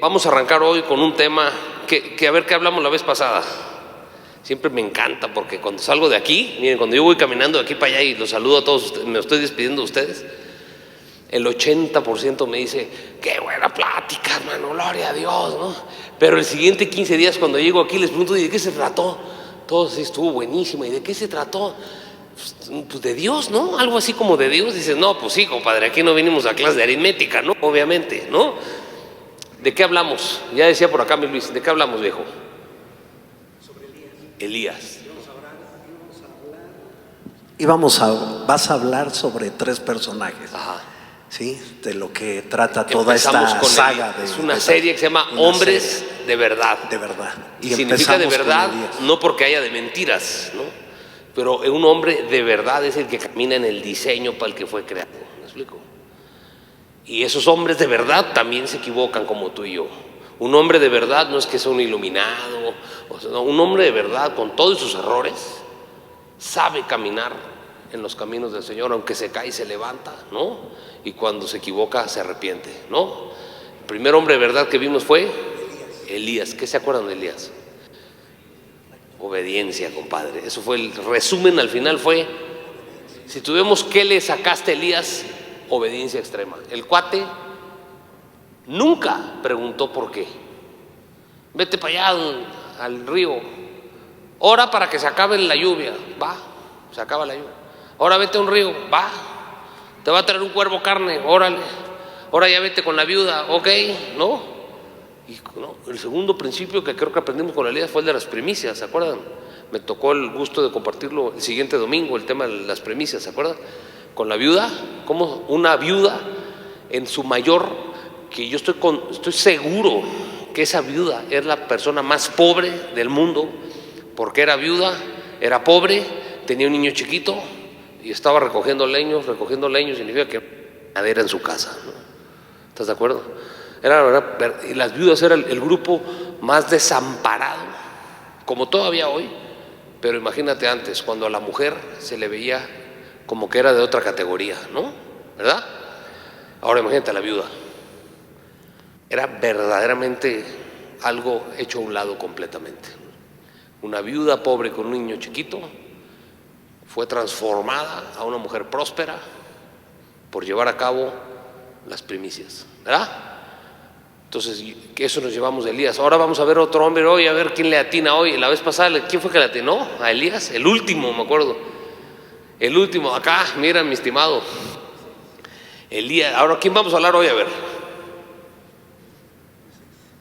Vamos a arrancar hoy con un tema que a ver qué hablamos la vez pasada. Siempre me encanta porque cuando salgo de aquí, miren, cuando yo voy caminando de aquí para allá y los saludo a todos, me estoy despidiendo de ustedes, el 80% me dice, qué buena plática, hermano, gloria a Dios, ¿no? Pero el siguiente 15 días cuando llego aquí les pregunto, ¿y de qué se trató? Todo sí estuvo buenísimo, ¿y de qué se trató? Pues de Dios, ¿no? Algo así como de Dios. Dices, no, pues sí, compadre, aquí no vinimos a clase de aritmética, ¿no? Obviamente, ¿no? ¿De qué hablamos? Ya decía por acá mi Luis, ¿de qué hablamos, viejo? Sobre Elías. Vas a hablar sobre 3 personajes. Ajá. ¿Sí? De lo que trata toda esta saga. Es una serie que se llama Hombres de Verdad. De verdad. Y significa de verdad, no porque haya de mentiras, ¿no? Pero un hombre de verdad es el que camina en el diseño para el que fue creado. ¿Me explico? Y esos hombres de verdad también se equivocan como tú y yo. Un hombre de verdad no es que sea un iluminado, no, un hombre de verdad con todos sus errores sabe caminar en los caminos del Señor, aunque se cae y se levanta, ¿no? Y cuando se equivoca se arrepiente, ¿no? El primer hombre de verdad que vimos fue Elías. ¿Qué se acuerdan de Elías? Obediencia, compadre. Eso fue el resumen. Al final fue, si tuvimos ¿qué le sacaste a Elías? Obediencia extrema. El cuate nunca preguntó por qué. Vete para allá al río, ora para que se acabe la lluvia. Va, se acaba la lluvia. Ahora vete a un río, va, te va a traer un cuervo carne, órale. Ahora ya vete con la viuda, ok, ¿no? Y no, el segundo principio que creo que aprendimos con Elías fue el de las primicias, ¿se acuerdan? Me tocó el gusto de compartirlo el siguiente domingo, el tema de las primicias, ¿se acuerdan? Con la viuda, como una viuda en su mayor, que yo estoy seguro que esa viuda es la persona más pobre del mundo, porque era viuda, era pobre, tenía un niño chiquito y estaba recogiendo leños significa que madera en su casa, ¿no? ¿Estás de acuerdo? Y las viudas eran el grupo más desamparado, como todavía hoy, pero imagínate antes, cuando a la mujer se le veía como que era de otra categoría, ¿no? ¿Verdad? Ahora imagínate a la viuda. Era verdaderamente algo hecho a un lado completamente. Una viuda pobre con un niño chiquito fue transformada a una mujer próspera por llevar a cabo las primicias, ¿verdad? Entonces, eso nos llevamos de Elías. Ahora vamos a ver otro hombre hoy, a ver quién le atina hoy. La vez pasada, ¿quién fue que le atinó? A Elías, el último, me acuerdo. El último, acá, mira, mi estimado Elías. Ahora, ¿quién vamos a hablar hoy? A ver.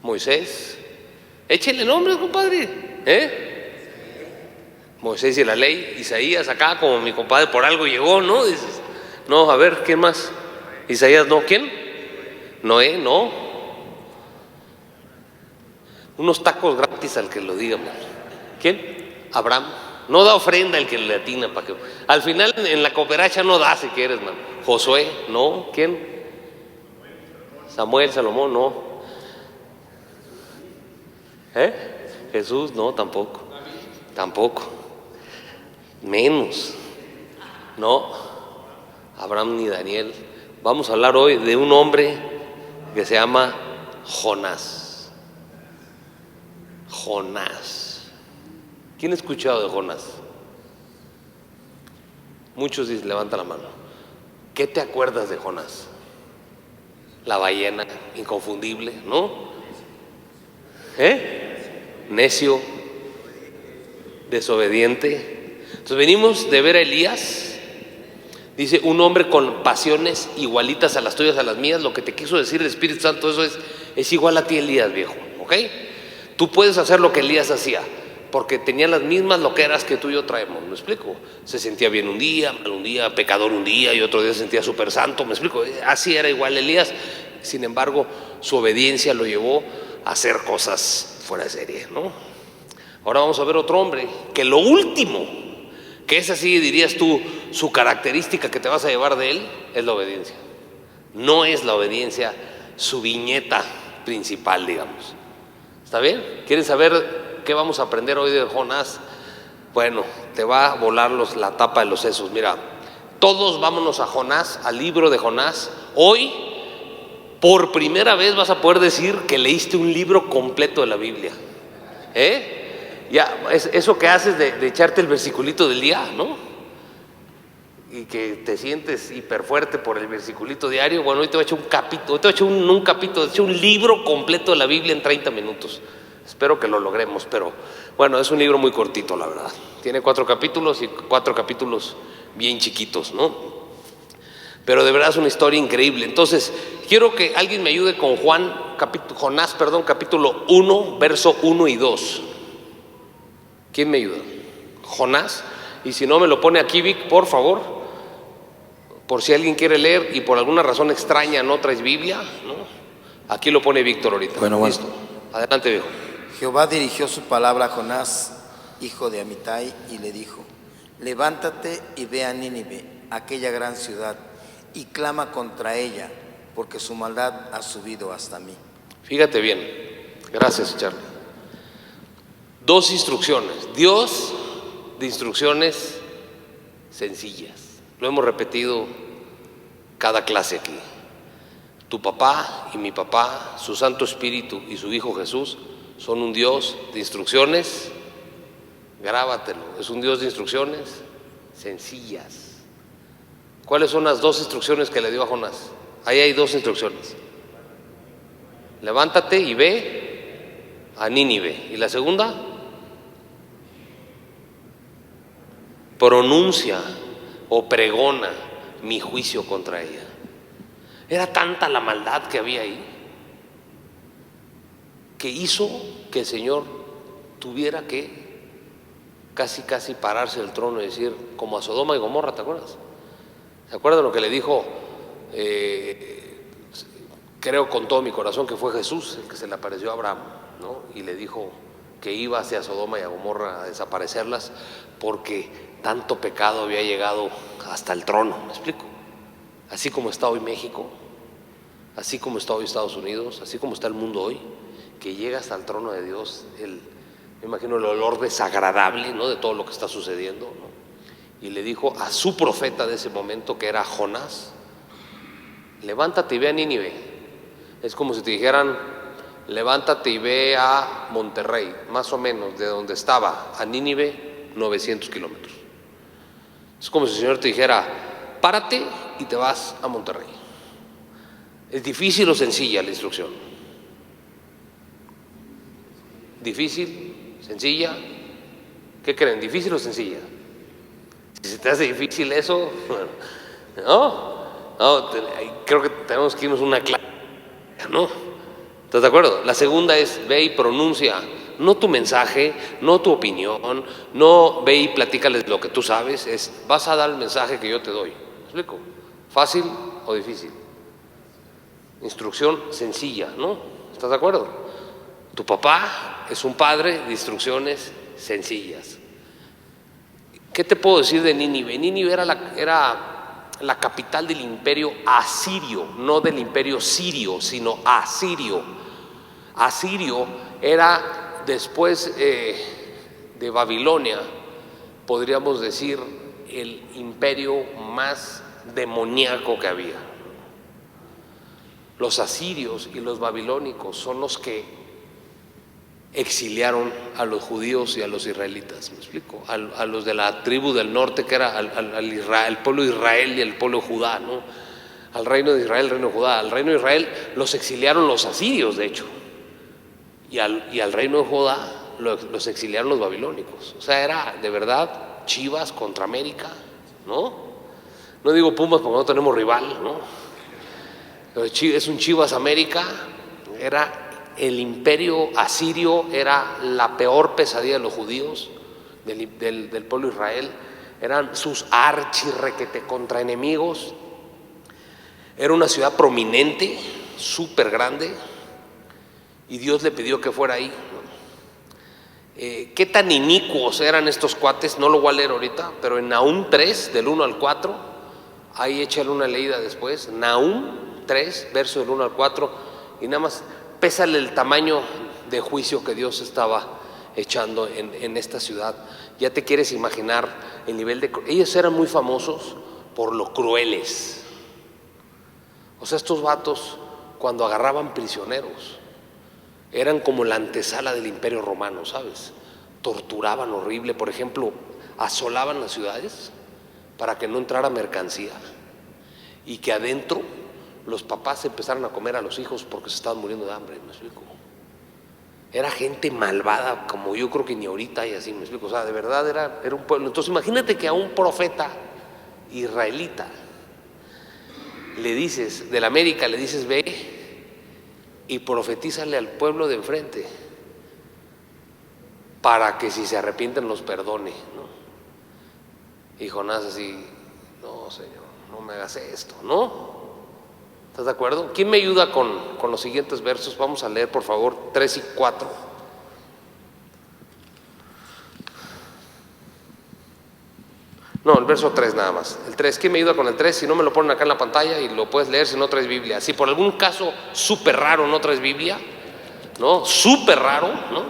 Moisés. Échenle nombre, compadre. Moisés y la ley. Isaías, acá, como mi compadre por algo llegó, ¿no? Dices, no, a ver, ¿quién más? Isaías, no, ¿quién? Noé, no. Unos tacos gratis al que lo digamos. ¿Quién? Abraham. No da ofrenda el que le atina para que. Al final en la cooperacha no da si quieres, man. Josué, no. ¿Quién? Samuel, Salomón, no. Jesús, no, tampoco. Tampoco. Menos. No. Abraham ni Daniel. Vamos a hablar hoy de un hombre que se llama Jonás. Jonás. ¿Quién ha escuchado de Jonás? Muchos dicen, levanta la mano. ¿Qué te acuerdas de Jonás? La ballena, inconfundible, ¿no? Necio, desobediente. Entonces venimos de ver a Elías. Dice, un hombre con pasiones igualitas a las tuyas, a las mías. Lo que te quiso decir el Espíritu Santo, eso es igual a ti, Elías, viejo, ¿ok? Tú puedes hacer lo que Elías hacía, porque tenía las mismas loqueras que tú y yo traemos, ¿me explico? Se sentía bien un día, mal un día, pecador un día, y otro día se sentía súper santo, ¿me explico? Así era igual Elías. Sin embargo, su obediencia lo llevó a hacer cosas fuera de serie, ¿no? Ahora vamos a ver otro hombre, que lo último, que es así, dirías tú, su característica que te vas a llevar de él, es la obediencia. No es la obediencia su viñeta principal, digamos. ¿Está bien? ¿Quieren saber qué vamos a aprender hoy de Jonás? Bueno, te va a volar la tapa de los sesos. Mira, todos vámonos a Jonás, al libro de Jonás. Hoy, por primera vez vas a poder decir que leíste un libro completo de la Biblia. Ya, eso que haces de echarte el versiculito del día, ¿no? Y que te sientes hiper fuerte por el versiculito diario. Bueno, hoy te voy a echar un capítulo, hoy te voy a echar un capítulo, te voy a echar un libro completo de la Biblia en 30 minutos. Espero que lo logremos, pero bueno, es un libro muy cortito, la verdad. Tiene 4 capítulos y 4 capítulos bien chiquitos, ¿no? Pero de verdad es una historia increíble. Entonces, quiero que alguien me ayude con Jonás, capítulo 1, verso 1 y 2. ¿Quién me ayuda? Jonás. Y si no, me lo pone aquí, Vic, por favor. Por si alguien quiere leer y por alguna razón extraña no traes Biblia, ¿no? Aquí lo pone Víctor ahorita. Bueno. Listo. Adelante, viejo. Jehová dirigió su palabra a Jonás, hijo de Amitai, y le dijo: levántate y ve a Nínive, aquella gran ciudad, y clama contra ella, porque su maldad ha subido hasta mí. Fíjate bien. Gracias, Charlie. 2 instrucciones. Dios de instrucciones sencillas. Lo hemos repetido cada clase aquí. Tu papá y mi papá, su Santo Espíritu y su Hijo Jesús son un Dios de instrucciones. Grábatelo. Es un Dios de instrucciones sencillas. ¿Cuáles son las 2 instrucciones que le dio a Jonás? Ahí hay 2 instrucciones. Levántate y ve a Nínive. ¿Y la segunda? Pronuncia o pregona mi juicio contra ella. Era tanta la maldad que había ahí que hizo que el Señor tuviera que casi pararse del trono y decir, como a Sodoma y Gomorra, ¿te acuerdas? ¿Se acuerdan lo que le dijo? Creo con todo mi corazón que fue Jesús el que se le apareció a Abraham, ¿no? Y le dijo que iba hacia Sodoma y a Gomorra a desaparecerlas porque tanto pecado había llegado hasta el trono. ¿Me explico? Así como está hoy México, así como está hoy Estados Unidos, así como está el mundo hoy, que llega hasta el trono de Dios, me imagino el olor desagradable, ¿no?, de todo lo que está sucediendo, ¿no? Y le dijo a su profeta de ese momento, que era Jonás: levántate y ve a Nínive. Es como si te dijeran: levántate y ve a Monterrey, más o menos de donde estaba a Nínive, 900 kilómetros. Es como si el Señor te dijera: párate y te vas a Monterrey. ¿Es difícil o sencilla la instrucción? ¿Difícil? ¿Sencilla? ¿Qué creen? ¿Difícil o sencilla? Si se te hace difícil eso, no, creo que tenemos que irnos una clase, ¿no? ¿Estás de acuerdo? La segunda es: ve y pronuncia, no tu mensaje, no tu opinión, no ve y platícales lo que tú sabes, vas a dar el mensaje que yo te doy. ¿Me explico? ¿Fácil o difícil? Instrucción sencilla, ¿no? ¿Estás de acuerdo? Tu papá es un padre de instrucciones sencillas. ¿Qué te puedo decir de Nínive? Nínive era la capital del imperio asirio, no del imperio sirio, sino asirio. Asirio era, después de Babilonia, podríamos decir, el imperio más demoníaco que había. Los asirios y los babilónicos son los que exiliaron a los judíos y a los israelitas, ¿me explico? A los de la tribu del norte, que era el pueblo de Israel y el pueblo de Judá, ¿no? Al reino de Israel, el reino de Judá. Al reino de Israel los exiliaron los asirios, de hecho, y al reino de Judá los exiliaron los babilónicos. O sea, era de verdad Chivas contra América, ¿no? No digo Pumas porque no tenemos rival, ¿no? Es un Chivas América. Era el imperio asirio, era la peor pesadilla de los judíos, del pueblo de Israel. Eran sus archirrequete contra enemigos. Era una ciudad prominente, súper grande, y Dios le pidió que fuera ahí. ¿Qué tan inicuos eran estos cuates? No lo voy a leer ahorita, pero en Nahum 3, del 1 al 4, ahí échale una leída después. Nahum 3, verso del 1 al 4, y nada más pésale el tamaño de juicio que Dios estaba echando en esta ciudad. Ya te quieres imaginar el nivel de... Ellos eran muy famosos por lo crueles. O sea, estos vatos, cuando agarraban prisioneros. Eran como la antesala del Imperio Romano, ¿sabes? Torturaban horrible, por ejemplo, asolaban las ciudades para que no entrara mercancía y que adentro los papás empezaran a comer a los hijos porque se estaban muriendo de hambre, ¿me explico? Era gente malvada como yo creo que ni ahorita hay así, ¿me explico? O sea, de verdad era un pueblo. Entonces imagínate que a un profeta israelita le dices, de la América, le dices, ve y profetízale al pueblo de enfrente para que si se arrepienten los perdone, ¿no? Y Jonás así, no, Señor, no me hagas esto, ¿no? ¿Estás de acuerdo? ¿Quién me ayuda con los siguientes versos? Vamos a leer, por favor, 3 y 4. No, el verso 3 nada más. El 3, ¿quién me ayuda con el 3? Si no, me lo ponen acá en la pantalla y lo puedes leer si no traes Biblia. Si por algún caso súper raro no traes Biblia, ¿no? Súper raro, ¿no?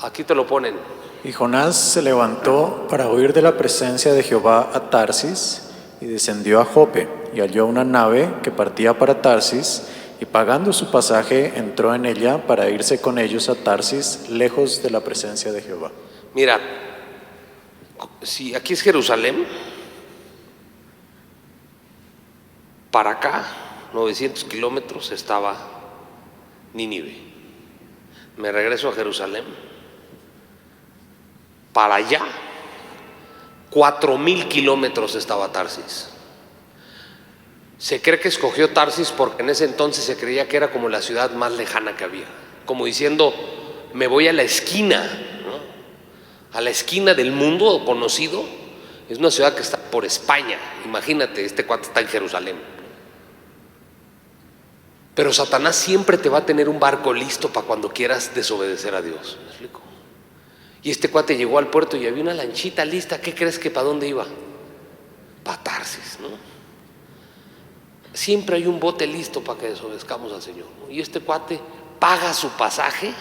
Aquí te lo ponen. Y Jonás se levantó para huir de la presencia de Jehová a Tarsis y descendió a Jope y halló una nave que partía para Tarsis y pagando su pasaje entró en ella para irse con ellos a Tarsis lejos de la presencia de Jehová. Mira, si aquí es Jerusalén, para acá, 900 kilómetros, estaba Nínive. Me regreso a Jerusalén. Para allá, 4,000 kilómetros estaba Tarsis. Se cree que escogió Tarsis porque en ese entonces se creía que era como la ciudad más lejana que había. Como diciendo, me voy a la esquina, ¿no? A la esquina del mundo conocido. Es una ciudad que está por España. Imagínate, este cuate está en Jerusalén. Pero Satanás siempre te va a tener un barco listo para cuando quieras desobedecer a Dios. ¿Me explico? Y este cuate llegó al puerto y había una lanchita lista. ¿Qué crees que para dónde iba? Para Tarsis, ¿no? Siempre hay un bote listo para que desobedezcamos al Señor, ¿no? Y este cuate paga su pasaje.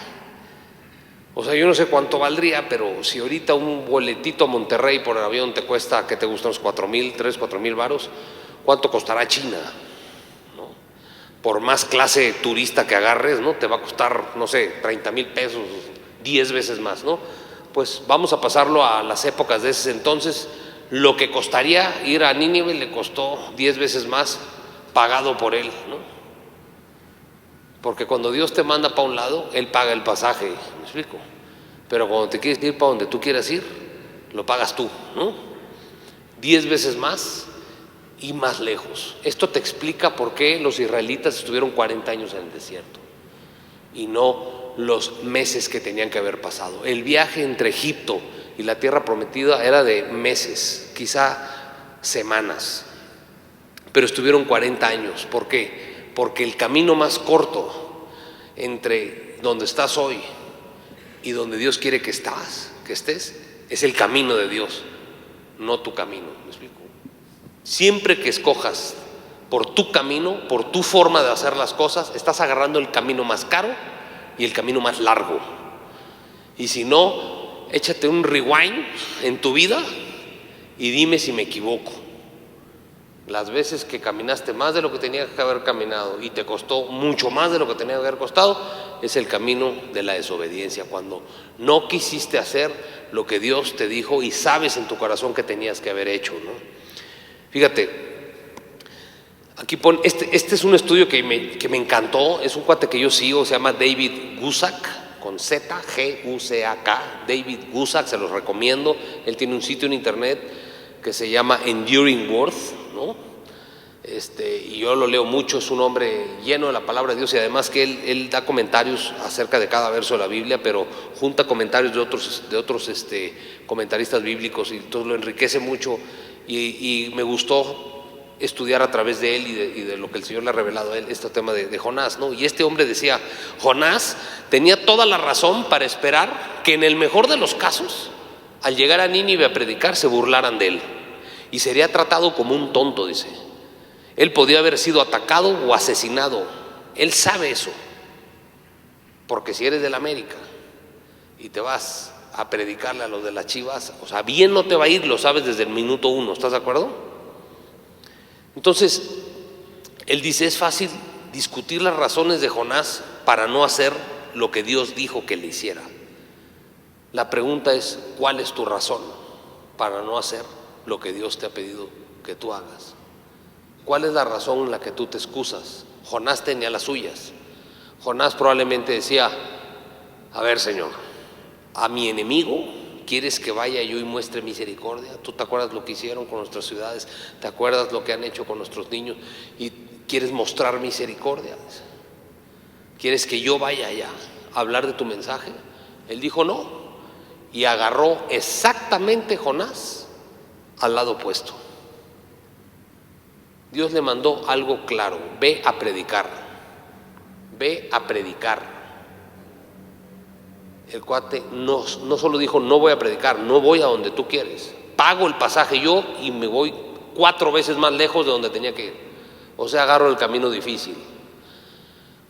O sea, yo no sé cuánto valdría, pero si ahorita un boletito a Monterrey por el avión te cuesta, ¿qué te gustan? Los 4,000 varos, ¿cuánto costará China? ¿No? Por más clase turista que agarres, ¿no? Te va a costar, no sé, 30,000 pesos, 10 veces más, ¿no? Pues vamos a pasarlo a las épocas de ese entonces. Lo que costaría ir a Nínive le costó 10 veces más pagado por él, ¿no? Porque cuando Dios te manda para un lado, Él paga el pasaje, ¿me explico? Pero cuando te quieres ir para donde tú quieras ir, lo pagas tú, ¿no? 10 veces más y más lejos. Esto te explica por qué los israelitas estuvieron 40 años en el desierto y no los meses que tenían que haber pasado. El viaje entre Egipto y la tierra prometida era de meses, quizá semanas, pero estuvieron 40 años. ¿Por qué? Porque el camino más corto entre donde estás hoy y donde Dios quiere que estés, es el camino de Dios, no tu camino. ¿Me explico? Siempre que escojas por tu camino, por tu forma de hacer las cosas, estás agarrando el camino más caro y el camino más largo. Y si no, échate un rewind en tu vida y dime si me equivoco. Las veces que caminaste más de lo que tenías que haber caminado y te costó mucho más de lo que tenía que haber costado, es el camino de la desobediencia, cuando no quisiste hacer lo que Dios te dijo y sabes en tu corazón que tenías que haber hecho, ¿no? Fíjate, aquí pone, este es un estudio que me encantó. Es un cuate que yo sigo, se llama David Guzik, con Z, G-U-C-A-K. David Guzik, se los recomiendo. Él tiene un sitio en internet que se llama Enduring Word, ¿no? Y yo lo leo mucho. Es un hombre lleno de la palabra de Dios, y además que él da comentarios acerca de cada verso de la Biblia, pero junta comentarios de otros comentaristas bíblicos, y entonces lo enriquece mucho, y me gustó estudiar a través de él y de lo que el Señor le ha revelado a él, este tema de Jonás, ¿no? Y este hombre decía, Jonás tenía toda la razón para esperar que en el mejor de los casos, al llegar a Nínive a predicar, se burlaran de él y sería tratado como un tonto, dice. Él podía haber sido atacado o asesinado. Él sabe eso, porque si eres del América y te vas a predicarle a los de las Chivas, o sea, bien no te va a ir, lo sabes desde el minuto 1, ¿estás de acuerdo? Entonces, él dice, es fácil discutir las razones de Jonás para no hacer lo que Dios dijo que le hiciera. La pregunta es, ¿cuál es tu razón para no hacer lo que Dios te ha pedido que tú hagas? ¿Cuál es la razón en la que tú te excusas? Jonás tenía las suyas. Jonás probablemente decía: a ver, Señor, a mi enemigo ¿quieres que vaya yo y muestre misericordia? ¿Tú te acuerdas lo que hicieron con nuestras ciudades? ¿Te acuerdas lo que han hecho con nuestros niños? ¿Y quieres mostrar misericordia? ¿Quieres que yo vaya allá a hablar de tu mensaje? Él dijo no, y agarró exactamente Jonás al lado opuesto. Dios le mandó algo claro: ve a predicar, ve a predicar. El cuate no solo dijo no voy a predicar, no voy a donde tú quieres, pago el pasaje yo y me voy 4 veces más lejos de donde tenía que ir. O sea, agarro el camino difícil.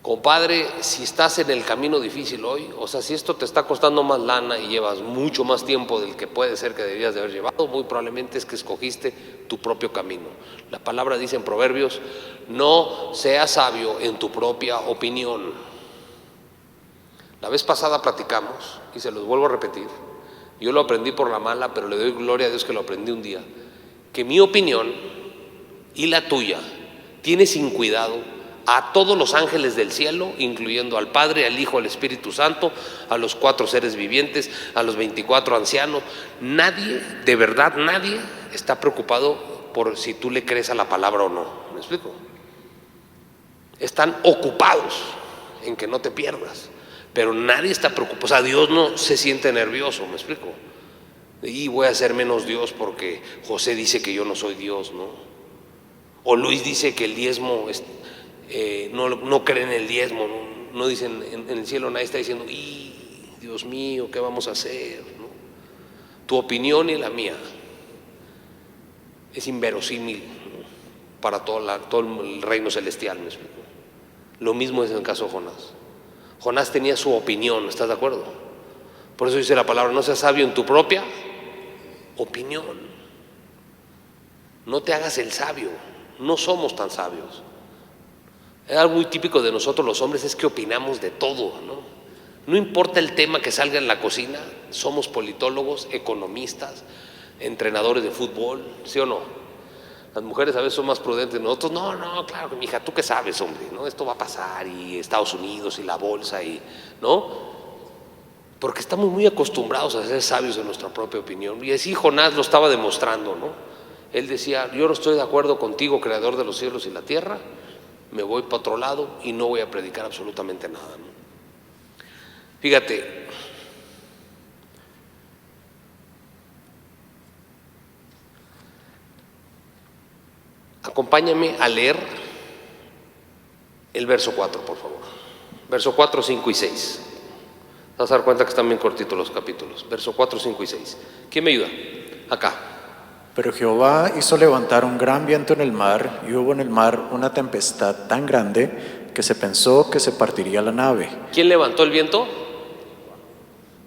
Compadre, si estás en el camino difícil hoy, o sea, si esto te está costando más lana y llevas mucho más tiempo del que puede ser que deberías de haber llevado, muy probablemente es que escogiste tu propio camino. La palabra dice en Proverbios: no seas sabio en tu propia opinión. La vez pasada platicamos, y se los vuelvo a repetir, yo lo aprendí por la mala, pero le doy gloria a Dios que lo aprendí un día, que mi opinión y la tuya tiene sin cuidado a todos los ángeles del cielo, incluyendo al Padre, al Hijo, al Espíritu Santo, a los 4 seres vivientes, a los 24 ancianos. Nadie, de verdad nadie, está preocupado por si tú le crees a la palabra o no. ¿Me explico? Están ocupados en que no te pierdas, pero nadie está preocupado. O sea, Dios no se siente nervioso, ¿me explico? Y voy a ser menos Dios porque José dice que yo no soy Dios, ¿no? O Luis dice que el diezmo no creen en el diezmo, no dicen en el cielo, nadie está diciendo: Dios mío, ¿qué vamos a hacer? ¿No? Tu opinión y la mía es inverosímil, ¿no?, para todo el reino celestial, ¿me explico? Lo mismo es en el caso de Jonás. Jonás tenía su opinión, ¿estás de acuerdo? Por eso dice la palabra: no seas sabio en tu propia opinión. No te hagas el sabio, no somos tan sabios. Algo muy típico de nosotros los hombres es que opinamos de todo, ¿no? No importa el tema que salga en la cocina, somos politólogos, economistas, entrenadores de fútbol, ¿sí o no? Las mujeres a veces son más prudentes, nosotros no, claro, mija, ¿tú qué sabes, hombre? ¿No? Esto va a pasar, y Estados Unidos y la bolsa, y ¿no? Porque estamos muy acostumbrados a ser sabios en nuestra propia opinión. Y así Jonás lo estaba demostrando, ¿no? Él decía: yo no estoy de acuerdo contigo, creador de los cielos y la tierra, me voy para otro lado y no voy a predicar absolutamente nada, ¿no? Fíjate, acompáñame a leer el verso 4, por favor. Verso 4, 5 y 6. Te vas a dar cuenta que están bien cortitos los capítulos. Verso 4, 5 y 6. ¿Quién me ayuda? Acá. Pero Jehová hizo levantar un gran viento en el mar, y hubo en el mar una tempestad tan grande que se pensó que se partiría la nave. ¿Quién levantó el viento?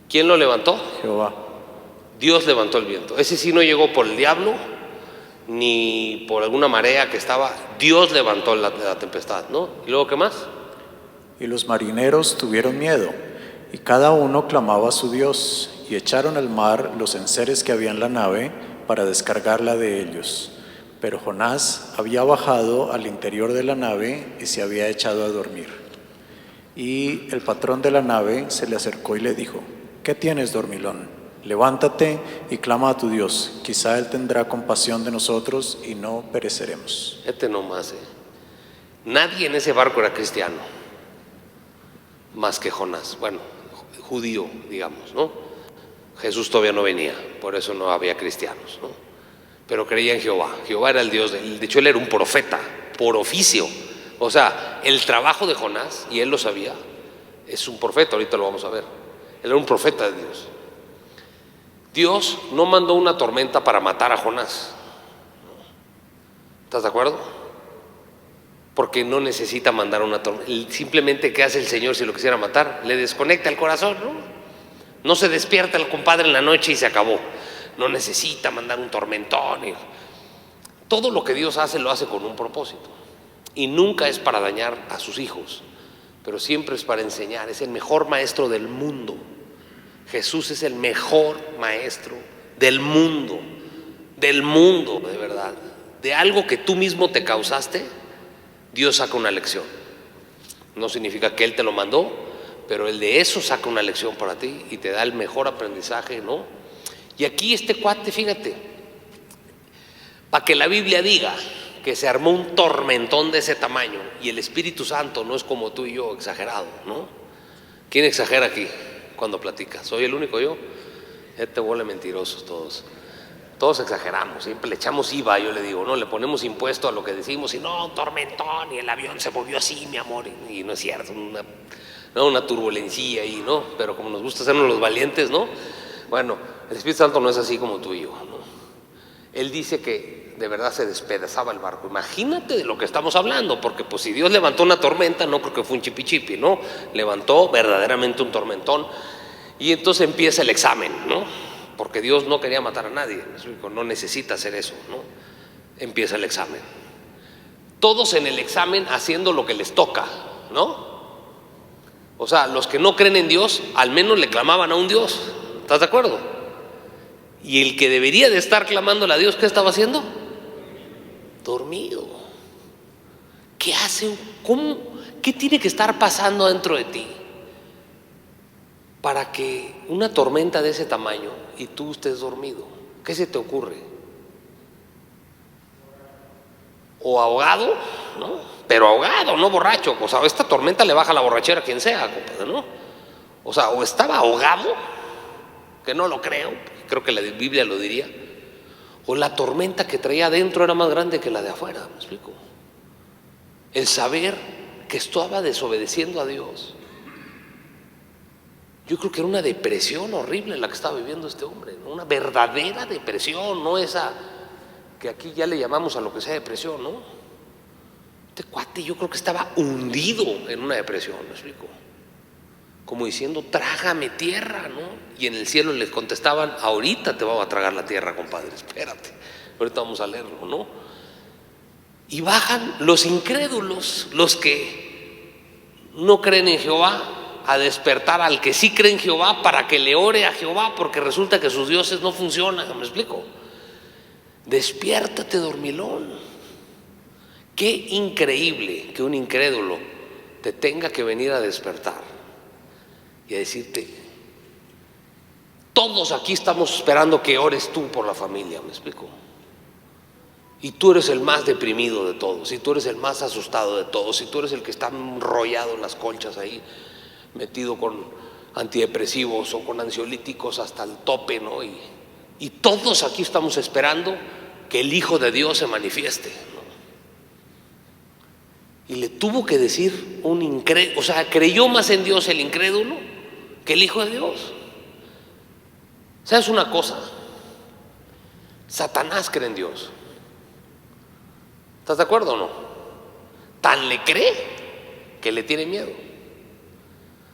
¿Quién lo levantó? Jehová. Dios levantó el viento. Ese sí no llegó por el diablo ni por alguna marea que estaba. Dios levantó la tempestad, ¿no? ¿Y luego qué más? Y los marineros tuvieron miedo, y cada uno clamaba a su Dios, y echaron al mar los enseres que había en la nave para descargarla de ellos. Pero Jonás había bajado al interior de la nave y se había echado a dormir. Y el patrón de la nave se le acercó y le dijo: ¿qué tienes, dormilón? Levántate y clama a tu Dios, quizá Él tendrá compasión de nosotros y no pereceremos. No más, Nadie en ese barco era cristiano, más que Jonás. Bueno, judío, digamos, ¿no? Jesús todavía no venía, por eso no había cristianos, ¿no? Pero creía en Jehová. Jehová era el Dios de hecho, él era un profeta por oficio. O sea, el trabajo de Jonás, y él lo sabía, es un profeta. Ahorita lo vamos a ver. Él era un profeta de Dios. Dios no mandó una tormenta para matar a Jonás. ¿Estás de acuerdo? Porque no necesita mandar una tormenta. Simplemente, ¿qué hace el Señor si lo quisiera matar? Le desconecta el corazón, ¿no? No se despierta el compadre en la noche y se acabó. No necesita mandar un tormentón. Todo lo que Dios hace, lo hace con un propósito. Y nunca es para dañar a sus hijos, pero siempre es para enseñar. Es el mejor maestro del mundo. Jesús es el mejor maestro del mundo, de verdad. De algo que tú mismo te causaste, Dios saca una lección. No significa que Él te lo mandó, pero Él de eso saca una lección para ti y te da el mejor aprendizaje, ¿no? Y aquí este cuate, fíjate, para que la Biblia diga que se armó un tormentón de ese tamaño y el Espíritu Santo no es como tú y yo, exagerado, ¿no? ¿Quién exagera aquí cuando platica? ¿Soy el único yo? Este bola mentirosos todos. Todos exageramos, siempre le echamos IVA, yo le digo, ¿no? Le ponemos impuesto a lo que decimos y no, un tormentón y el avión se movió así, mi amor, y no es cierto, una turbulencia ahí, ¿no? Pero como nos gusta hacernos los valientes, ¿no? Bueno, el Espíritu Santo no es así como tú y yo, ¿no? Él dice que de verdad se despedazaba el barco. Imagínate de lo que estamos hablando, porque pues si Dios levantó una tormenta, no creo que fue un chipichipi, ¿no? Levantó verdaderamente un tormentón y entonces empieza el examen, ¿no? Porque Dios no quería matar a nadie, no necesita hacer eso, ¿no? Empieza el examen. Todos en el examen haciendo lo que les toca, ¿no? O sea, los que no creen en Dios, al menos le clamaban a un Dios, ¿estás de acuerdo? Y el que debería de estar clamándole a Dios, ¿qué estaba haciendo? Dormido. ¿Qué hace? ¿Cómo? ¿Qué tiene que estar pasando dentro de ti para que una tormenta de ese tamaño y tú estés dormido? ¿Qué se te ocurre? O ahogado, ¿no? Pero ahogado, no borracho. O sea, esta tormenta le baja la borrachera a quien sea, compadre, ¿no? O sea, o estaba ahogado, que no lo creo, creo que la Biblia lo diría, o la tormenta que traía adentro era más grande que la de afuera, ¿me explico? El saber que estaba desobedeciendo a Dios. Yo creo que era una depresión horrible la que estaba viviendo este hombre, ¿no? Una verdadera depresión, no esa que aquí ya le llamamos a lo que sea depresión, ¿no? Este cuate yo creo que estaba hundido en una depresión, ¿me explico? Como diciendo, trágame tierra, ¿no? Y en el cielo les contestaban, ahorita te va a tragar la tierra, compadre, espérate, ahorita vamos a leerlo, ¿no? Y bajan los incrédulos, los que no creen en Jehová, a despertar al que sí cree en Jehová para que le ore a Jehová, porque resulta que sus dioses no funcionan, ¿me explico? Despiértate, dormilón. Qué increíble que un incrédulo te tenga que venir a despertar y a decirte, todos aquí estamos esperando que ores tú por la familia, ¿me explico? Y tú eres el más deprimido de todos, y tú eres el más asustado de todos, y tú eres el que está enrollado en las colchas ahí, metido con antidepresivos o con ansiolíticos hasta el tope, ¿no? Y todos aquí estamos esperando que el Hijo de Dios se manifieste, ¿no? Y le tuvo que decir un incrédulo, o sea, creyó más en Dios el incrédulo que el Hijo de Dios. ¿Sabes una cosa? Satanás cree en Dios. ¿Estás de acuerdo o no? Tan le cree que le tiene miedo.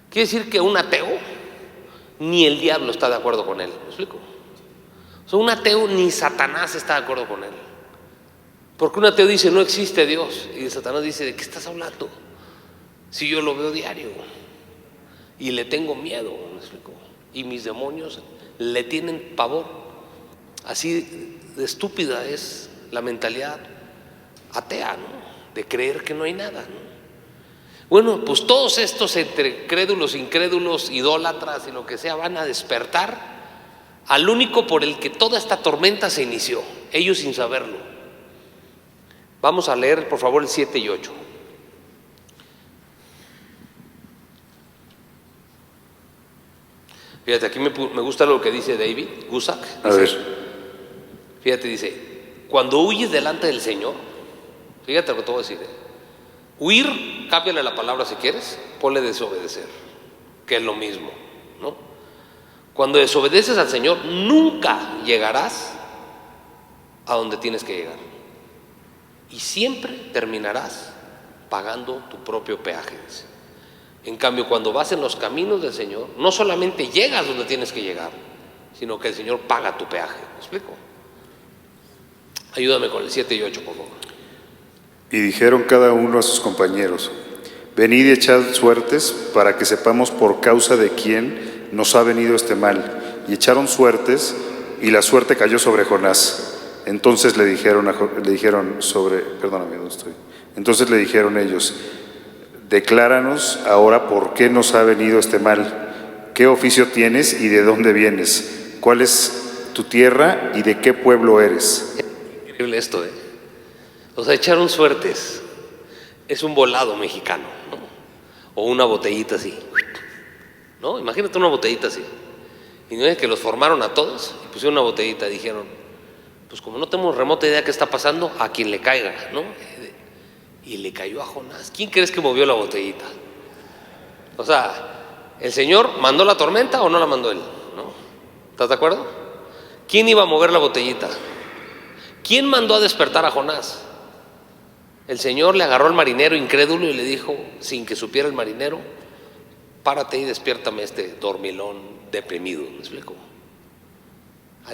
Quiere decir que un ateo, ni el diablo está de acuerdo con él. ¿Me explico? O sea, un ateo ni Satanás está de acuerdo con él. Porque un ateo dice, no existe Dios. Y Satanás dice, ¿de qué estás hablando? Si yo lo veo diario. Y le tengo miedo, ¿me explico? Y mis demonios le tienen pavor. Así de estúpida es la mentalidad atea, ¿no? De creer que no hay nada, ¿no? Bueno, pues todos estos entre crédulos, incrédulos, idólatras y lo que sea van a despertar al único por el que toda esta tormenta se inició, ellos sin saberlo. Vamos a leer por favor el 7 y 8. Fíjate, aquí me gusta lo que dice David Gusak. A ver. Fíjate, dice, cuando huyes delante del Señor, fíjate lo que te voy a decir, huir, cámbiale la palabra si quieres, ponle desobedecer, que es lo mismo, ¿no? Cuando desobedeces al Señor, nunca llegarás a donde tienes que llegar. Y siempre terminarás pagando tu propio peaje, dice. En cambio, cuando vas en los caminos del Señor, no solamente llegas donde tienes que llegar, sino que el Señor paga tu peaje. ¿Me explico? Ayúdame con el 7 y 8, por favor. Y dijeron cada uno a sus compañeros: venid y echad suertes para que sepamos por causa de quién nos ha venido este mal. Y echaron suertes, y la suerte cayó sobre Jonás. Entonces le dijeron Entonces le dijeron ellos: decláranos ahora por qué nos ha venido este mal. ¿Qué oficio tienes y de dónde vienes? ¿Cuál es tu tierra y de qué pueblo eres? Increíble esto, ¿eh? O sea, echaron suertes. Es un volado mexicano, ¿no? O una botellita así, ¿no? Imagínate una botellita así. Y no es que los formaron a todos y pusieron una botellita. Dijeron, pues como no tenemos remota idea qué está pasando, a quien le caiga, ¿no? Y le cayó a Jonás. ¿Quién crees que movió la botellita? O sea, ¿el Señor mandó la tormenta o no la mandó él? ¿No? ¿Estás de acuerdo? ¿Quién iba a mover la botellita? ¿Quién mandó a despertar a Jonás? El Señor le agarró al marinero incrédulo y le dijo, sin que supiera el marinero: párate y despiértame este dormilón deprimido. ¿Me explico?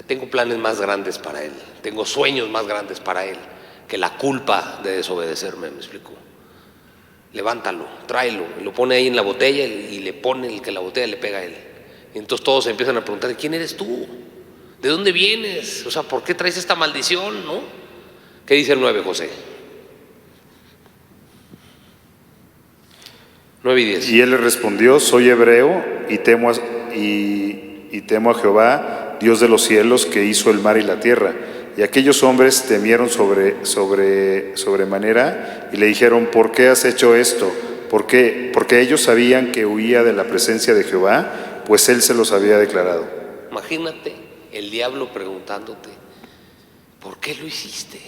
Tengo planes más grandes para él, tengo sueños más grandes para él que la culpa de desobedecerme. ¿Me explico? Levántalo, tráelo, y lo pone ahí en la botella y le pone el que la botella le pega a él. Y entonces todos se empiezan a preguntar: ¿quién eres tú? ¿De dónde vienes? O sea, ¿por qué traes esta maldición? ¿No? ¿Qué dice el 9, José? 9 y 10. Y él le respondió: soy hebreo y temo a Jehová, Dios de los cielos, que hizo el mar y la tierra. Y aquellos hombres temieron sobremanera y le dijeron: ¿por qué has hecho esto? Porque ellos sabían que huía de la presencia de Jehová, pues él se los había declarado. Imagínate el diablo preguntándote: ¿por qué lo hiciste?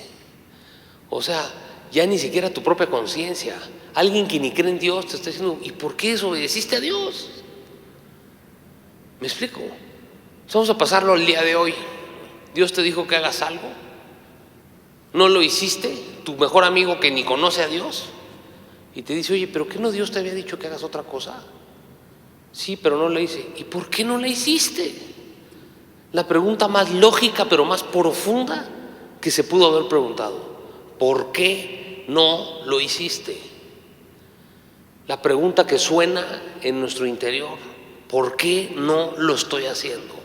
O sea, ya ni siquiera tu propia conciencia, alguien que ni cree en Dios te está diciendo: ¿y por qué desobedeciste a Dios? ¿Me explico? Vamos a pasarlo al día de hoy. Dios te dijo que hagas algo, no lo hiciste. Tu mejor amigo que ni conoce a Dios y te dice: oye, ¿pero qué no Dios te había dicho que hagas otra cosa? Sí, pero no la hice. ¿Y por qué no la hiciste? La pregunta más lógica pero más profunda que se pudo haber preguntado: ¿por qué no lo hiciste? La pregunta que suena en nuestro interior: ¿por qué no lo estoy haciendo?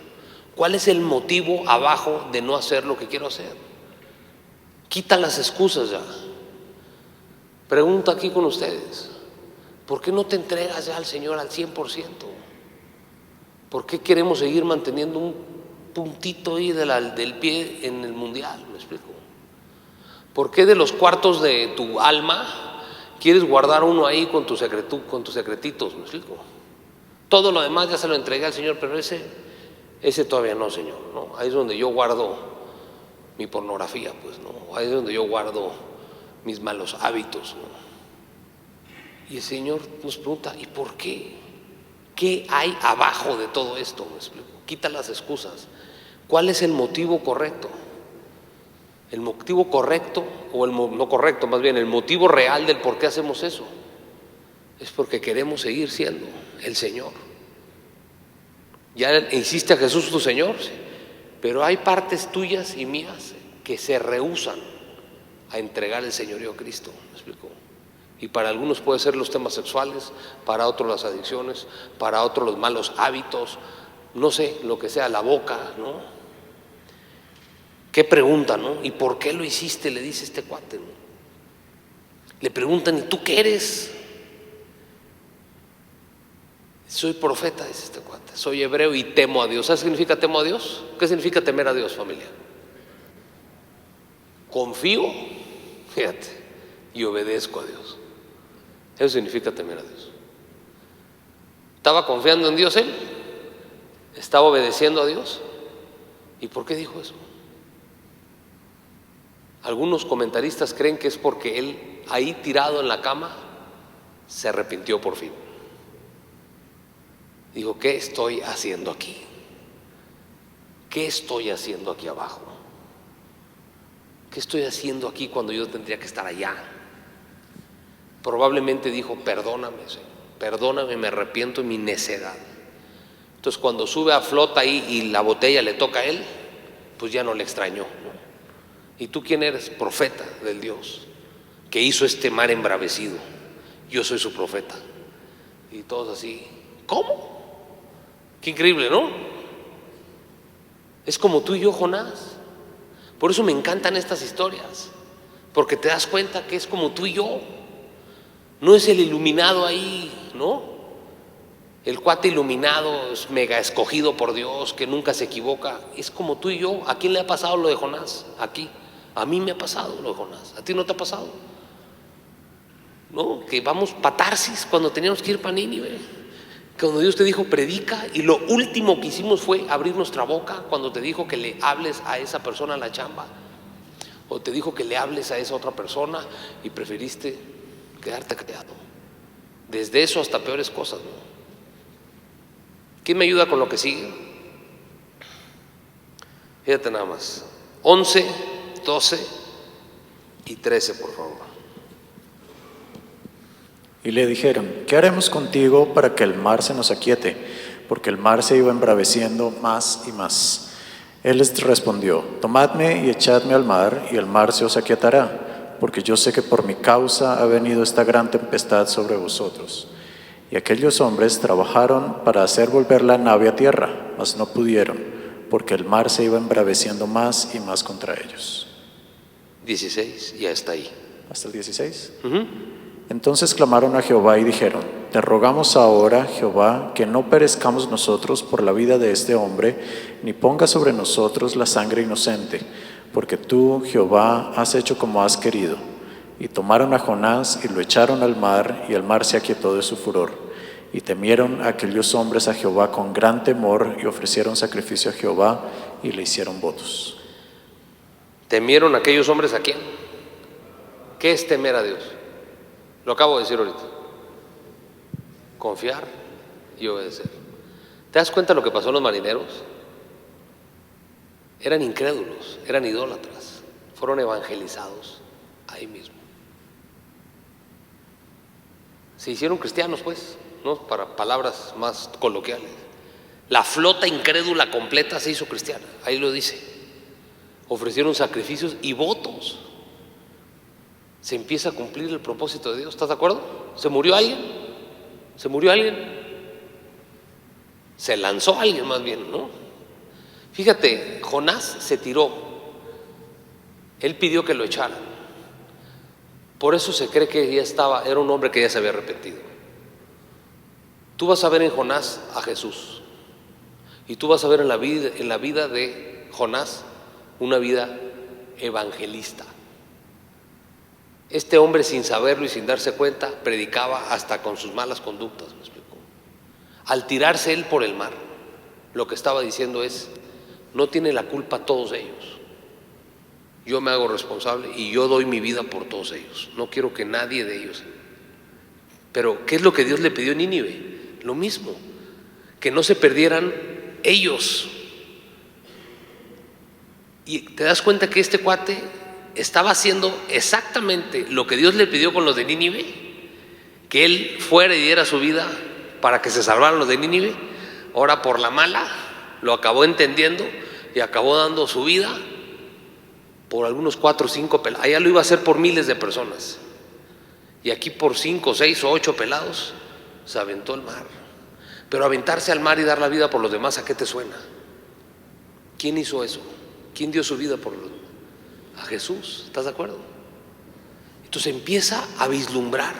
¿Cuál es el motivo abajo de no hacer lo que quiero hacer? Quita las excusas ya. Pregunta aquí con ustedes: ¿por qué no te entregas ya al Señor al 100%? ¿Por qué queremos seguir manteniendo un puntito ahí del pie en el mundial? ¿Me explico? ¿Por qué de los cuartos de tu alma quieres guardar uno ahí con tus secretitos? ¿Me explico? Todo lo demás ya se lo entregué al Señor, pero ese todavía no, Señor, ¿no? Ahí es donde yo guardo mi pornografía, pues, ¿no? Ahí es donde yo guardo mis malos hábitos, ¿no? Y el Señor nos pregunta: ¿y por qué? ¿Qué hay abajo de todo esto? ¿Me explico? Quita las excusas. ¿Cuál es el motivo correcto? El motivo correcto, o no correcto, más bien el motivo real del por qué hacemos eso, es porque queremos seguir siendo el Señor. Ya hiciste a Jesús tu Señor, sí, pero hay partes tuyas y mías que se rehúsan a entregar el señorío a Cristo. ¿Me explico? Y para algunos puede ser los temas sexuales, para otros las adicciones, para otros los malos hábitos, no sé, lo que sea, la boca, ¿no? ¿Qué pregunta, no? ¿Y por qué lo hiciste? Le dice este cuate, ¿no? Le preguntan: ¿y tú qué eres? Soy profeta, dice este cuate, soy hebreo y temo a Dios. ¿Sabes qué significa temo a Dios? ¿Qué significa temer a Dios, familia? Confío, fíjate, y obedezco a Dios. Eso significa temer a Dios. ¿Estaba confiando en Dios él? ¿Estaba obedeciendo a Dios? ¿Y por qué dijo eso? Algunos comentaristas creen que es porque él, ahí tirado en la cama, se arrepintió por fin. Dijo: ¿qué estoy haciendo aquí? ¿Qué estoy haciendo aquí abajo? ¿Qué estoy haciendo aquí cuando yo tendría que estar allá? Probablemente dijo: perdóname, Señor, perdóname, me arrepiento de mi necedad. Entonces cuando sube a flota ahí y la botella le toca a él, pues ya no le extrañó, ¿no? ¿Y tú quién eres? Profeta del Dios que hizo este mar embravecido. Yo soy su profeta. Y todos así, ¿cómo? Qué increíble, ¿no? Es como tú y yo, Jonás. Por eso me encantan estas historias, porque te das cuenta que es como tú y yo. No es el iluminado ahí, ¿no? El cuate iluminado, es mega escogido por Dios, que nunca se equivoca. Es como tú y yo. ¿A quién le ha pasado lo de Jonás? Aquí. A mí me ha pasado lo de Jonás. ¿A ti no te ha pasado? ¿No? Que vamos para Tarsis cuando teníamos que ir para Nínive. Cuando Dios te dijo predica, y lo último que hicimos fue abrir nuestra boca cuando te dijo que le hables a esa persona en la chamba, o te dijo que le hables a esa otra persona y preferiste quedarte callado. Desde eso hasta peores cosas, ¿no? ¿Quién me ayuda con lo que sigue? Fíjate nada más. 11, 12 y 13, por favor. Y le dijeron: ¿qué haremos contigo para que el mar se nos aquiete? Porque el mar se iba embraveciendo más y más. Él les respondió: tomadme y echadme al mar, y el mar se os aquietará, porque yo sé que por mi causa ha venido esta gran tempestad sobre vosotros. Y aquellos hombres trabajaron para hacer volver la nave a tierra, mas no pudieron, porque el mar se iba embraveciendo más y más contra ellos. 16, ya está ahí. ¿Hasta el 16? Entonces clamaron a Jehová y dijeron: te rogamos ahora, Jehová, que no perezcamos nosotros por la vida de este hombre, ni ponga sobre nosotros la sangre inocente, porque tú, Jehová, has hecho como has querido. Y tomaron a Jonás y lo echaron al mar, y el mar se aquietó de su furor. Y temieron aquellos hombres a Jehová con gran temor, y ofrecieron sacrificio a Jehová, y le hicieron votos. ¿Temieron aquellos hombres a quién? ¿Qué es temer a Dios? Lo acabo de decir ahorita. Confiar y obedecer. ¿Te das cuenta de lo que pasó a los marineros? Eran incrédulos, eran idólatras, fueron evangelizados ahí mismo. Se hicieron cristianos, pues, ¿no? Para palabras más coloquiales. La flota incrédula completa se hizo cristiana, ahí lo dice. Ofrecieron sacrificios y votos. Se empieza a cumplir el propósito de Dios, ¿estás de acuerdo? ¿Se murió alguien? ¿Se murió alguien? Se lanzó alguien más bien, ¿no? Fíjate, Jonás se tiró. Él pidió que lo echaran. Por eso se cree que ya era un hombre que ya se había arrepentido. Tú vas a ver en Jonás a Jesús. Y tú vas a ver en la vida de Jonás una vida evangelista. Este hombre, sin saberlo y sin darse cuenta, predicaba hasta con sus malas conductas, ¿me explico? Al tirarse él por el mar, lo que estaba diciendo es: no tiene la culpa todos ellos. Yo me hago responsable y yo doy mi vida por todos ellos. No quiero que nadie de ellos. Pero ¿qué es lo que Dios le pidió en Nínive? Lo mismo, que no se perdieran ellos. Y te das cuenta que este cuate estaba haciendo exactamente lo que Dios le pidió con los de Nínive, que él fuera y diera su vida para que se salvaran los de Nínive. Ahora por la mala lo acabó entendiendo y acabó dando su vida por algunos 4 o 5 pelados. Allá lo iba a hacer por miles de personas, y aquí por 5, 6 o 8 pelados se aventó al mar. Pero aventarse al mar y dar la vida por los demás, ¿a qué te suena? ¿Quién hizo eso? ¿Quién dio su vida por los demás? A Jesús, ¿estás de acuerdo? Entonces empieza a vislumbrar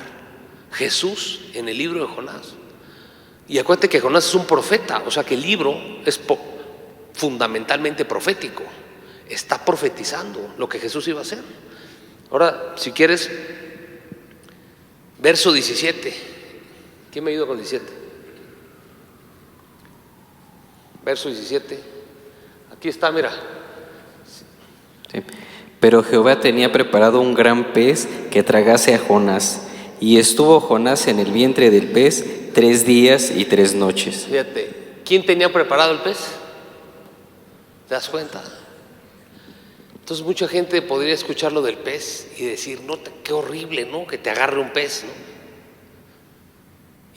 Jesús en el libro de Jonás. Y acuérdate que Jonás es un profeta, o sea que el libro es fundamentalmente profético. Está profetizando lo que Jesús iba a hacer. Ahora, si quieres, verso 17. ¿Quién me ayuda con 17? Verso 17. Aquí está, mira. Sí. Pero Jehová tenía preparado un gran pez que tragase a Jonás, y estuvo Jonás en el vientre del pez 3 días y 3 noches. Fíjate, ¿quién tenía preparado el pez? ¿Te das cuenta? Entonces mucha gente podría escuchar lo del pez y decir: no, qué horrible, ¿no? Que te agarre un pez, ¿no?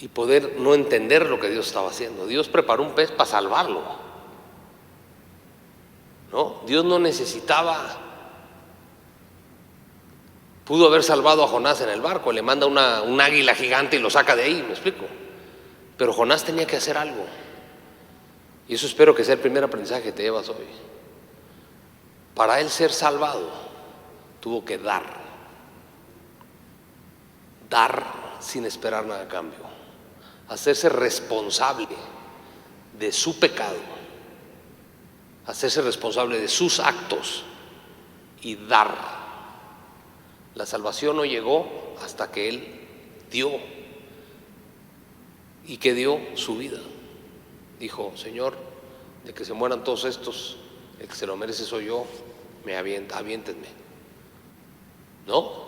Y poder no entender lo que Dios estaba haciendo. Dios preparó un pez para salvarlo, ¿no? Dios no necesitaba Pudo haber salvado a Jonás en el barco, le manda un águila gigante y lo saca de ahí, ¿me explico? Pero Jonás tenía que hacer algo. Y eso espero que sea el primer aprendizaje que te llevas hoy. Para él ser salvado, tuvo que dar sin esperar nada a cambio, hacerse responsable de su pecado, hacerse responsable de sus actos y dar. La salvación no llegó hasta que él dio. ¿Y que dio? Su vida. Dijo: Señor, de que se mueran todos estos, el que se lo merece soy yo, aviéntenme. ¿No?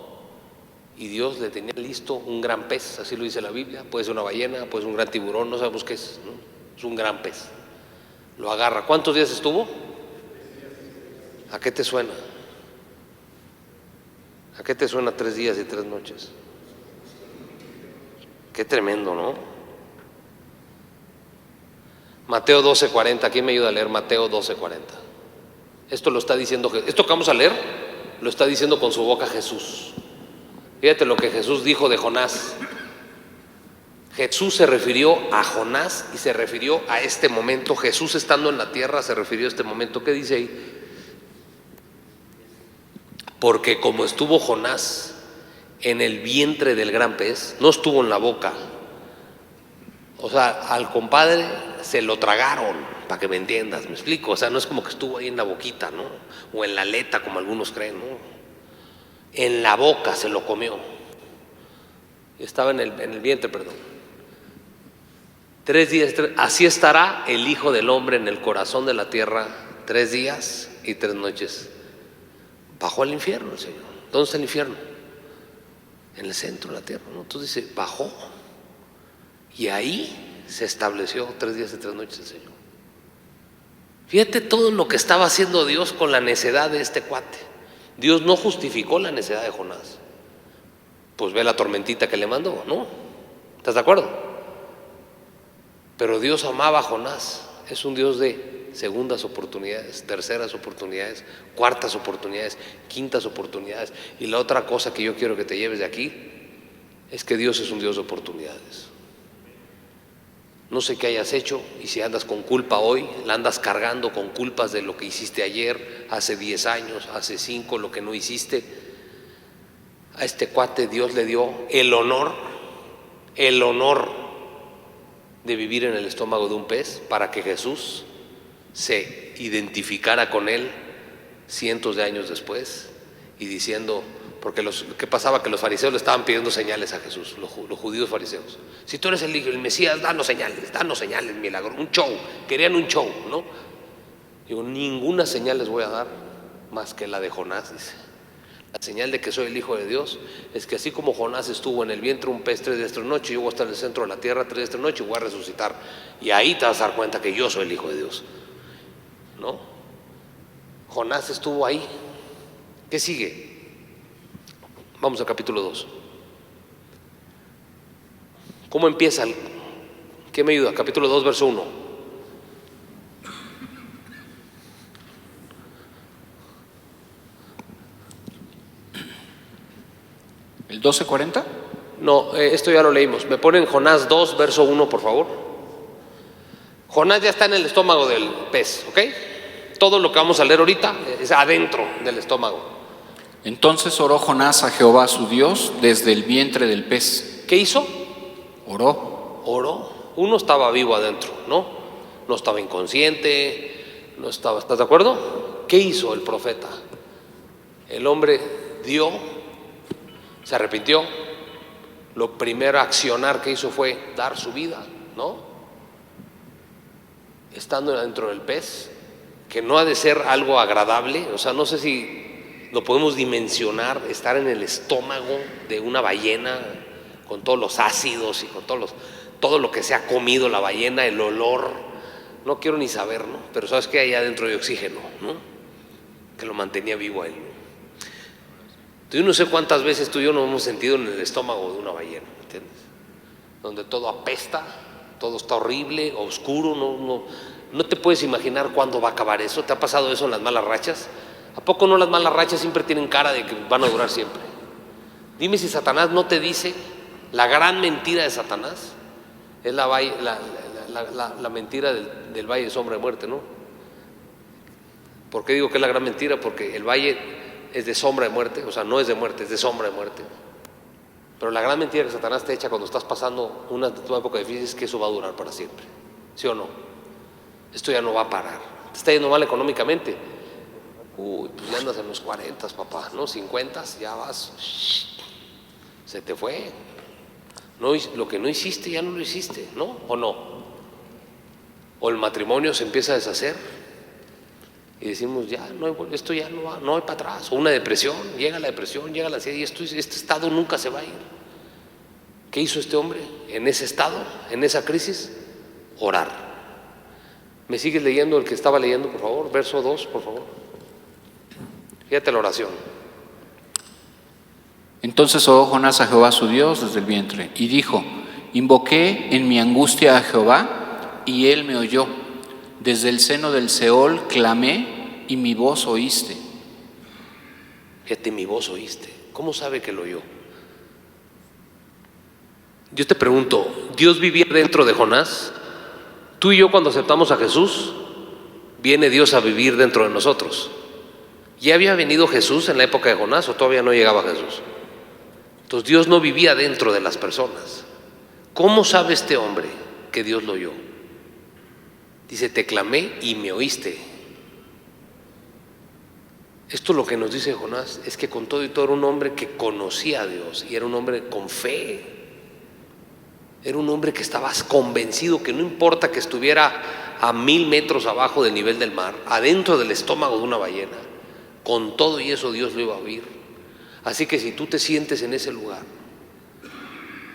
Y Dios le tenía listo un gran pez, así lo dice la Biblia. Puede ser una ballena, puede ser un gran tiburón, no sabemos qué es, ¿no? Es un gran pez. Lo agarra. ¿Cuántos días estuvo? ¿A qué te suena? ¿A qué te suena 3 días y 3 noches? Qué tremendo, ¿no? Mateo 12:40, ¿quién me ayuda a leer Mateo 12:40? Esto lo está diciendo, esto que vamos a leer, lo está diciendo con su boca Jesús. Fíjate lo que Jesús dijo de Jonás. Jesús se refirió a Jonás y se refirió a este momento. Jesús estando en la tierra se refirió a este momento. ¿Qué dice ahí? Porque como estuvo Jonás en el vientre del gran pez, no estuvo en la boca. O sea, al compadre se lo tragaron, para que me entiendas, me explico. O sea, no es como que estuvo ahí en la boquita, ¿no? O en la aleta, como algunos creen, ¿no? En la boca se lo comió. Estaba en el vientre, perdón. 3 días, así estará el Hijo del Hombre en el corazón de la tierra 3 días y 3 noches. Bajó al infierno el Señor. ¿Dónde está el infierno? En el centro de la tierra, ¿no? Entonces dice, bajó. Y ahí se estableció 3 días y 3 noches el Señor. Fíjate todo lo que estaba haciendo Dios con la necedad de este cuate. Dios no justificó la necedad de Jonás. Pues ve la tormentita que le mandó, ¿no? ¿Estás de acuerdo? Pero Dios amaba a Jonás. Es un Dios de segundas oportunidades, terceras oportunidades, cuartas oportunidades, quintas oportunidades. Y la otra cosa que yo quiero que te lleves de aquí es que Dios es un Dios de oportunidades. No sé qué hayas hecho y si andas con culpa hoy, la andas cargando con culpas de lo que hiciste ayer, hace 10 años, hace 5, lo que no hiciste. A este cuate Dios le dio el honor de vivir en el estómago de un pez para que Jesús se identificara con él cientos de años después y diciendo, porque ¿qué pasaba? Que los fariseos le estaban pidiendo señales a Jesús, los judíos fariseos. Si tú eres el Mesías, danos señales, milagro, un show. Querían un show, ¿no? Digo, ninguna señal les voy a dar más que la de Jonás, dice. La señal de que soy el Hijo de Dios es que así como Jonás estuvo en el vientre un pez 3 días 3 noches, yo voy a estar en el centro de la tierra 3 días 3 noches y voy a resucitar. Y ahí te vas a dar cuenta que yo soy el Hijo de Dios, ¿no? Jonás estuvo ahí. ¿Qué sigue? Vamos al capítulo 2. ¿Cómo empieza? ¿Qué me ayuda? Capítulo 2, verso 1. ¿El 12:40? No, esto ya lo leímos. Me ponen Jonás 2, verso 1, por favor. Jonás ya está en el estómago del pez, ¿ok? Todo lo que vamos a leer ahorita es adentro del estómago. Entonces oró Jonás a Jehová su Dios desde el vientre del pez. ¿Qué hizo? Oró. Uno estaba vivo adentro, ¿no? No estaba inconsciente, no estaba, ¿estás de acuerdo? ¿Qué hizo el profeta? El hombre dio, se arrepintió. Lo primero a accionar que hizo fue dar su vida, ¿no? Estando dentro del pez, que no ha de ser algo agradable, o sea, no sé si lo podemos dimensionar, estar en el estómago de una ballena con todos los ácidos y con todo lo que se ha comido la ballena, el olor, no quiero ni saber, ¿no? Pero sabes que hay adentro de oxígeno, ¿no? Que lo mantenía vivo a él, ¿no? Yo no sé cuántas veces tú y yo nos hemos sentido en el estómago de una ballena, ¿me entiendes? Donde todo apesta, todo está horrible, oscuro, no te puedes imaginar cuándo va a acabar eso. ¿Te ha pasado eso en las malas rachas? ¿A poco no las malas rachas siempre tienen cara de que van a durar siempre? Dime si Satanás no te dice la gran mentira de Satanás. Es la mentira del valle de sombra de muerte, ¿no? ¿Por qué digo que es la gran mentira? Porque el valle es de sombra de muerte, o sea, no es de muerte, es de sombra de muerte. Pero la gran mentira que Satanás te echa cuando estás pasando una época difícil es que eso va a durar para siempre. ¿Sí o no? Esto ya no va a parar. Te está yendo mal económicamente. Pues ya andas en los 40, papá, ¿no? 50, ya vas. Se te fue. No, lo que no hiciste ya no lo hiciste, ¿no? ¿O no? O el matrimonio se empieza a deshacer y decimos, ya, esto ya no va, no hay para atrás. O una depresión, llega la depresión, llega la ansiedad y este estado nunca se va a ir. ¿Qué hizo este hombre en ese estado, en esa crisis? Orar. ¿Me sigues leyendo el que estaba leyendo, por favor? Verso 2, por favor. Fíjate la oración. Entonces oró Jonás a Jehová su Dios desde el vientre y dijo: invoqué en mi angustia a Jehová y él me oyó. Desde el seno del Seol clamé y mi voz oíste. Fíjate, mi voz oíste. ¿Cómo sabe que lo oyó? Yo te pregunto, ¿Dios vivía dentro de Jonás? Tú y yo, cuando aceptamos a Jesús, viene Dios a vivir dentro de nosotros. ¿Ya había venido Jesús en la época de Jonás o todavía no llegaba Jesús? Entonces Dios no vivía dentro de las personas. ¿Cómo sabe este hombre que Dios lo oyó? Dice, te clamé y me oíste. Esto lo que nos dice Jonás es que con todo y todo era un hombre que conocía a Dios y era un hombre con fe. Era un hombre que estaba convencido que no importa que estuviera a 1000 metros abajo del nivel del mar, adentro del estómago de una ballena, con todo y eso Dios lo iba a oír. Así que si tú te sientes en ese lugar,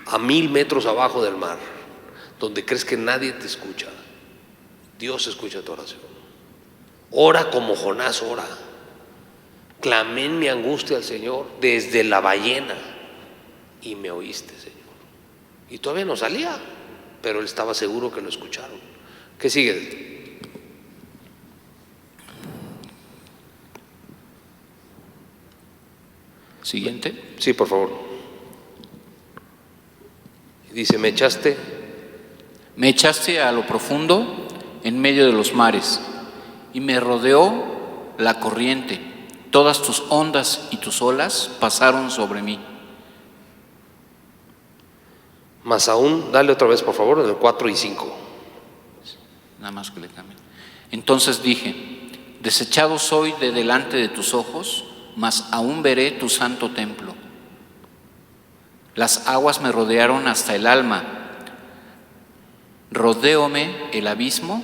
a 1000 metros abajo del mar, donde crees que nadie te escucha, Dios escucha tu oración. Ora como Jonás ora. Clamé en mi angustia al Señor desde la ballena y me oíste, Señor. Y todavía no salía, pero él estaba seguro que lo escucharon. ¿Qué sigue? Siguiente. Sí, por favor. Dice, me echaste a lo profundo en medio de los mares y me rodeó la corriente. Todas tus ondas y tus olas pasaron sobre mí. Más aún, dale otra vez por favor, en el 4 y 5. Nada más que le cambie. Entonces dije: desechado soy de delante de tus ojos, mas aún veré tu santo templo. Las aguas me rodearon hasta el alma. Rodéome el abismo,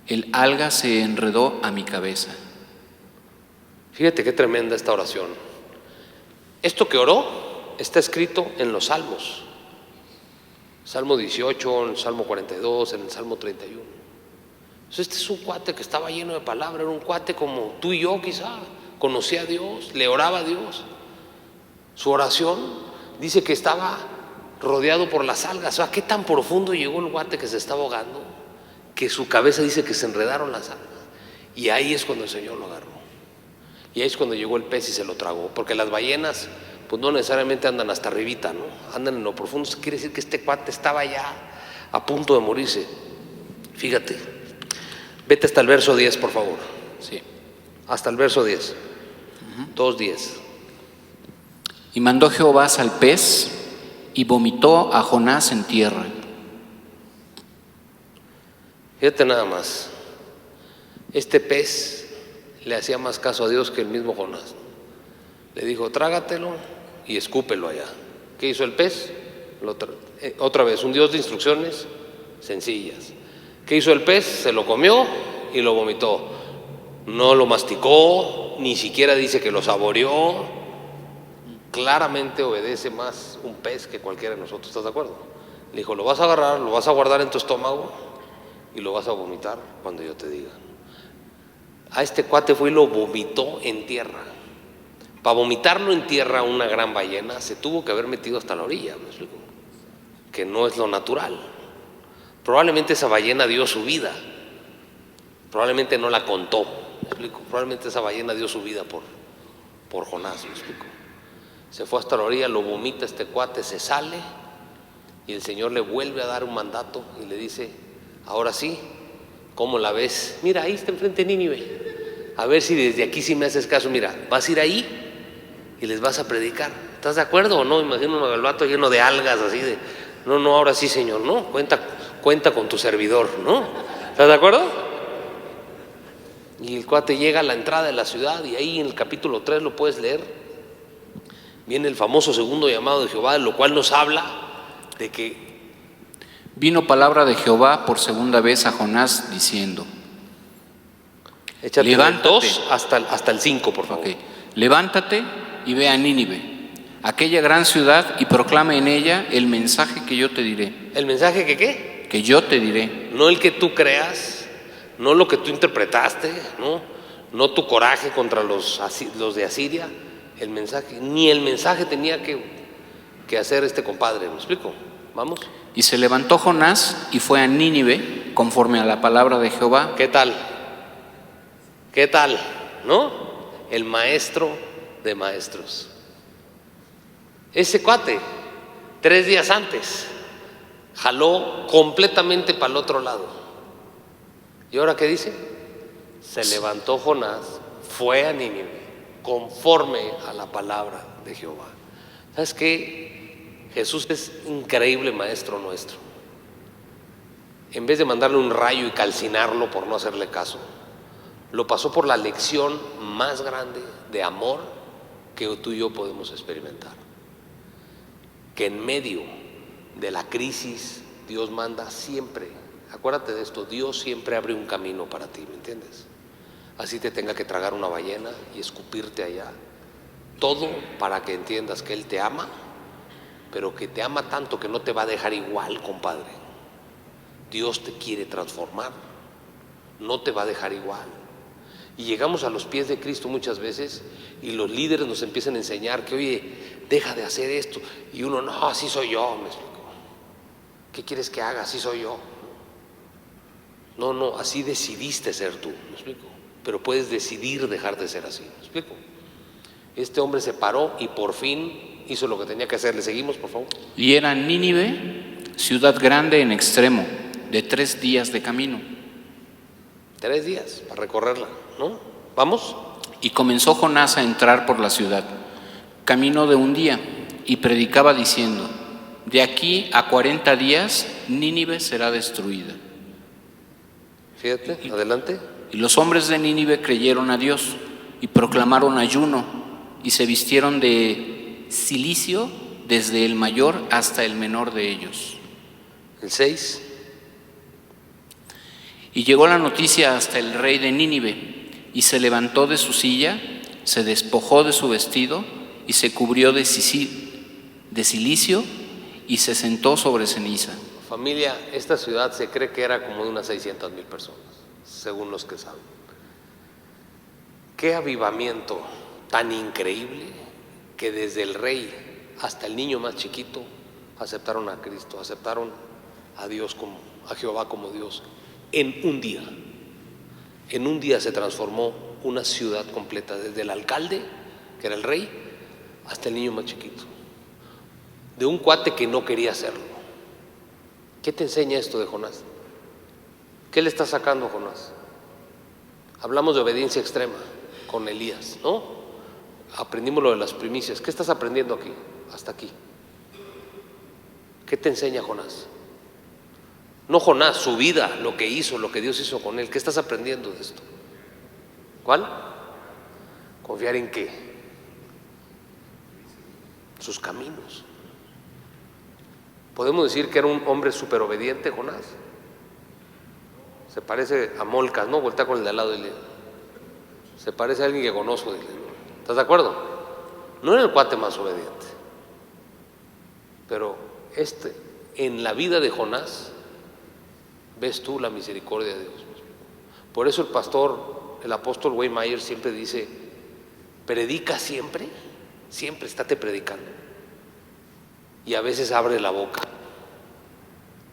el alga se enredó a mi cabeza. Fíjate qué tremenda esta oración. Esto que oró está escrito en los Salmos. Salmo 18, en el Salmo 42, en el Salmo 31. Entonces, este es un cuate que estaba lleno de palabras, era un cuate como tú y yo quizá, conocía a Dios, le oraba a Dios. Su oración dice que estaba rodeado por las algas. O sea, ¿qué tan profundo llegó el cuate que se estaba ahogando? Que su cabeza dice que se enredaron las algas. Y ahí es cuando el Señor lo agarró. Y ahí es cuando llegó el pez y se lo tragó. Porque las ballenas pues no necesariamente andan hasta arribita, ¿no? Andan en lo profundo. Eso quiere decir que este cuate estaba ya a punto de morirse. Fíjate, vete hasta el verso 10, por favor. Sí. Hasta el verso 10. 2:10. Y mandó Jehová al pez y vomitó a Jonás en tierra. Fíjate nada más. Este pez le hacía más caso a Dios que el mismo Jonás. Le dijo, trágatelo y escúpelo allá. ¿Qué hizo el pez? Otra vez, un Dios de instrucciones sencillas. ¿Qué hizo el pez? Se lo comió y lo vomitó. No lo masticó, ni siquiera dice que lo saboreó. Claramente obedece más un pez que cualquiera de nosotros, ¿estás de acuerdo? Le dijo, lo vas a agarrar, lo vas a guardar en tu estómago y lo vas a vomitar cuando yo te diga. A este cuate fue y lo vomitó en tierra. Para vomitarlo en tierra una gran ballena se tuvo que haber metido hasta la orilla, ¿me explico? Que no es lo natural. Probablemente esa ballena dio su vida. Probablemente no la contó, ¿me explico? Probablemente esa ballena dio su vida por Jonás, ¿me explico? Se fue hasta la orilla, lo vomita este cuate, se sale y el Señor le vuelve a dar un mandato y le dice, ahora sí, ¿cómo la ves? Mira, ahí está enfrente de Nínive. A ver si desde aquí sí me haces caso. Mira, vas a ir ahí y les vas a predicar. ¿Estás de acuerdo o no? Imagino un galvato lleno de algas así de, no, ahora sí, Señor, no, cuenta con tu servidor, ¿no? ¿Estás de acuerdo? Y el cuate llega a la entrada de la ciudad y ahí en el capítulo 3 lo puedes leer. Viene el famoso segundo llamado de Jehová, lo cual nos habla de que Vino palabra de Jehová por segunda vez a Jonás diciendo, échate levántate. 2 hasta el 5, por favor. Ok. Levántate y ve a Nínive, aquella gran ciudad, y proclama en ella el mensaje que yo te diré. ¿El mensaje que qué? Que yo te diré. No el que tú creas, no lo que tú interpretaste, no tu coraje contra los de Asiria. El mensaje, ni el mensaje tenía que hacer este compadre. ¿Me explico? Vamos. Y se levantó Jonás y fue a Nínive conforme a la palabra de Jehová. ¿Qué tal? ¿Qué tal? ¿No? El maestro de maestros. Ese cuate, 3 días antes, jaló completamente para el otro lado. ¿Y ahora qué dice? Se levantó Jonás, fue a Nínive, conforme a la palabra de Jehová. ¿Sabes qué? Jesús es increíble maestro nuestro. En vez de mandarle un rayo y calcinarlo por no hacerle caso, lo pasó por la lección más grande de amor que tú y yo podemos experimentar. Que en medio de la crisis Dios manda siempre, acuérdate de esto, Dios siempre abre un camino para ti, ¿me entiendes? Así te tenga que tragar una ballena y escupirte allá. Todo para que entiendas que Él te ama, pero que te ama tanto que no te va a dejar igual, compadre. Dios te quiere transformar, no te va a dejar igual. Y llegamos a los pies de Cristo muchas veces y los líderes nos empiezan a enseñar que, oye, deja de hacer esto. Y uno, no, así soy yo, me explico. ¿Qué quieres que haga? Así soy yo. No, así decidiste ser tú, me explico. Pero puedes decidir dejar de ser así, me explico. Este hombre se paró y por fin hizo lo que tenía que hacer. ¿Le seguimos, por favor? Y era Nínive, ciudad grande en extremo, de 3 días de camino. 3 días para recorrerla, ¿no? ¿Vamos? Y comenzó Jonás a entrar por la ciudad, camino de un día, y predicaba diciendo, de aquí a 40 días Nínive será destruida. Fíjate, adelante. Y los hombres de Nínive creyeron a Dios y proclamaron ayuno y se vistieron de cilicio desde el mayor hasta el menor de ellos. El 6. Y llegó la noticia hasta el rey de Nínive y se levantó de su silla, se despojó de su vestido y se cubrió de cilicio y se sentó sobre ceniza. Familia, esta ciudad se cree que era como de unas 600,000 personas, según los que saben. Qué avivamiento tan increíble que desde el rey hasta el niño más chiquito aceptaron a Cristo, aceptaron a Dios a Jehová como Dios. En un día se transformó una ciudad completa, desde el alcalde, que era el rey, hasta el niño más chiquito, de un cuate que no quería hacerlo. ¿Qué te enseña esto de Jonás? ¿Qué le está sacando a Jonás? Hablamos de obediencia extrema con Elías, ¿no? Aprendimos lo de las primicias. ¿Qué estás aprendiendo aquí? Hasta aquí. ¿Qué te enseña Jonás? No Jonás, su vida, lo que hizo, lo que Dios hizo con él. ¿Qué estás aprendiendo de esto? ¿Cuál? ¿Confiar en qué? Sus caminos. ¿Podemos decir que era un hombre súper obediente, Jonás? Se parece a Molcas, ¿no? Voltea con el de al lado y le... Se parece a alguien que conozco. Dile, ¿estás de acuerdo? No era el cuate más obediente. Pero en la vida de Jonás, ves tú la misericordia de Dios. Por eso el apóstol Wayne Myers siempre dice, predica siempre, siempre estate predicando. Y a veces abre la boca.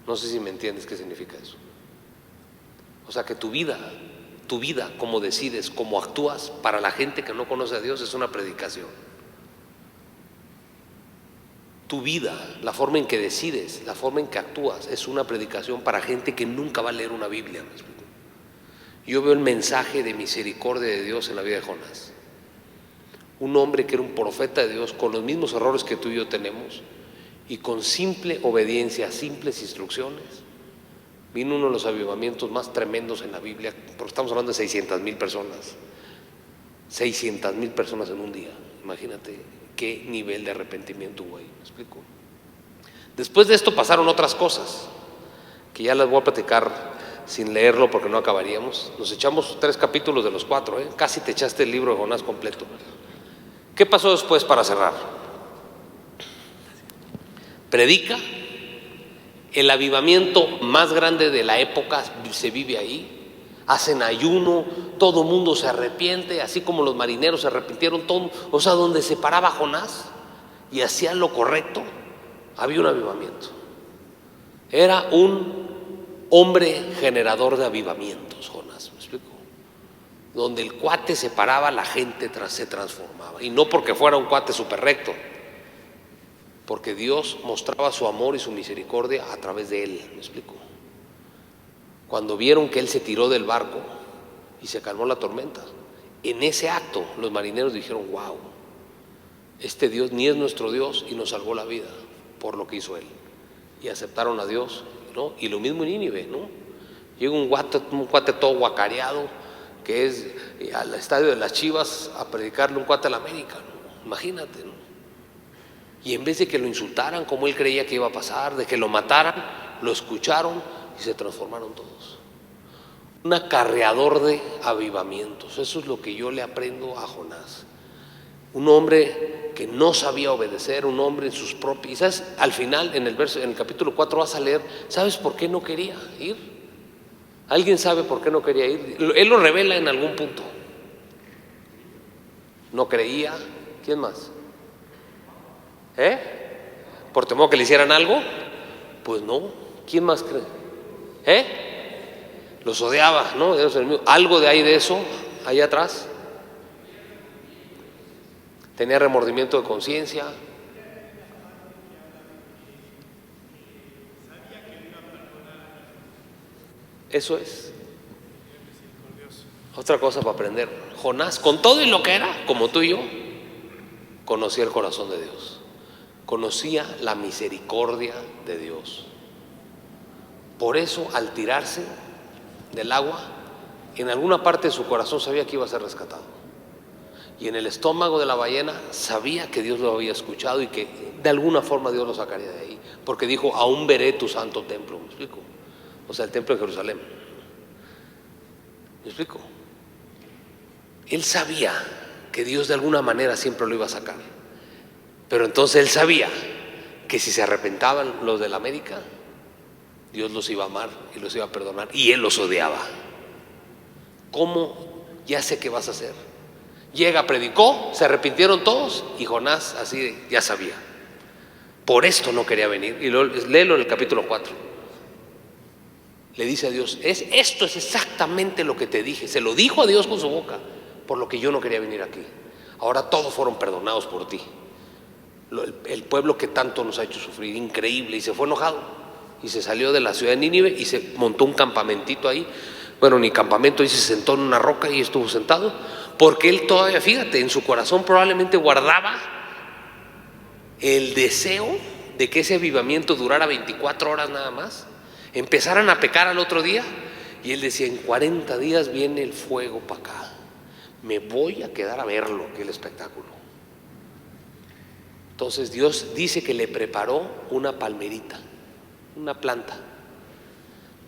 No sé si me entiendes qué significa eso. O sea que tu vida, cómo decides, cómo actúas para la gente que no conoce a Dios, es una predicación. Tu vida, la forma en que decides, la forma en que actúas, es una predicación para gente que nunca va a leer una Biblia. ¿Me explico? Yo veo el mensaje de misericordia de Dios en la vida de Jonás. Un hombre que era un profeta de Dios, con los mismos errores que tú y yo tenemos, y con simple obediencia, simples instrucciones, vino uno de los avivamientos más tremendos en la Biblia, porque estamos hablando de 600,000 personas. 600,000 personas en un día. Imagínate qué nivel de arrepentimiento hubo ahí. ¿Me explico? Después de esto pasaron otras cosas que ya las voy a platicar sin leerlo porque no acabaríamos. Nos echamos 3 capítulos de los 4, casi te echaste el libro de Jonás completo. ¿Qué pasó después para cerrar? Predica. El avivamiento más grande de la época se vive ahí. Hacen ayuno, todo mundo se arrepiente, así como los marineros se arrepintieron, todo, o sea, donde se paraba Jonás y hacía lo correcto, había un avivamiento. Era un hombre generador de avivamientos, Jonás, ¿me explico? Donde el cuate se paraba, la gente se transformaba, y no porque fuera un cuate súper recto, porque Dios mostraba su amor y su misericordia a través de él, ¿me explico? Cuando vieron que él se tiró del barco y se calmó la tormenta, en ese acto los marineros dijeron: wow, este Dios ni es nuestro Dios y nos salvó la vida por lo que hizo él. Y aceptaron a Dios, ¿no? Y lo mismo en Nínive, ¿no? Llega un cuate todo guacareado, que es al estadio de las Chivas a predicarle un cuate a la América, ¿no? Imagínate, ¿no? Y en vez de que lo insultaran como él creía que iba a pasar, de que lo mataran, lo escucharon y se transformaron todos. Un acarreador de avivamientos. Eso es lo que yo le aprendo a Jonás. Un hombre que no sabía obedecer, un hombre en sus propios. ¿Sabes? Al final, en el capítulo 4 vas a leer, ¿sabes por qué no quería ir? ¿Alguien sabe por qué no quería ir? Él lo revela en algún punto. No creía. ¿Quién más? ¿Por temor que le hicieran algo? Pues no. ¿Quién más cree? Los odiaba, ¿no? Algo de ahí de eso, ahí atrás. Tenía remordimiento de conciencia. Eso es. Otra cosa para aprender. Jonás, con todo y lo que era, como tú y yo, conocía el corazón de Dios. Conocía la misericordia de Dios. Por eso, al tirarse del agua, en alguna parte de su corazón sabía que iba a ser rescatado. Y en el estómago de la ballena sabía que Dios lo había escuchado y que de alguna forma Dios lo sacaría de ahí. Porque dijo: aún veré tu santo templo. ¿Me explico? O sea, el templo de Jerusalén. ¿Me explico? Él sabía que Dios de alguna manera siempre lo iba a sacar. Pero entonces él sabía que si se arrepentaban los de la América, Dios los iba a amar y los iba a perdonar, y él los odiaba. ¿Cómo? Ya sé qué vas a hacer. Llega, predicó, se arrepintieron todos, y Jonás así ya sabía. Por esto no quería venir. Y léelo en el capítulo 4. Le dice a Dios: esto es exactamente lo que te dije. Se lo dijo a Dios con su boca, por lo que yo no quería venir aquí. Ahora todos fueron perdonados por ti. El pueblo que tanto nos ha hecho sufrir, increíble. Y se fue enojado y se salió de la ciudad de Nínive y se montó un campamentito ahí. Bueno, ni campamento, y se sentó en una roca y estuvo sentado, porque él todavía, fíjate, en su corazón probablemente guardaba el deseo de que ese avivamiento durara 24 horas nada más, empezaran a pecar al otro día, y él decía: en 40 días viene el fuego para acá, me voy a quedar a verlo, que el espectáculo. Entonces Dios dice que le preparó una palmerita, una planta.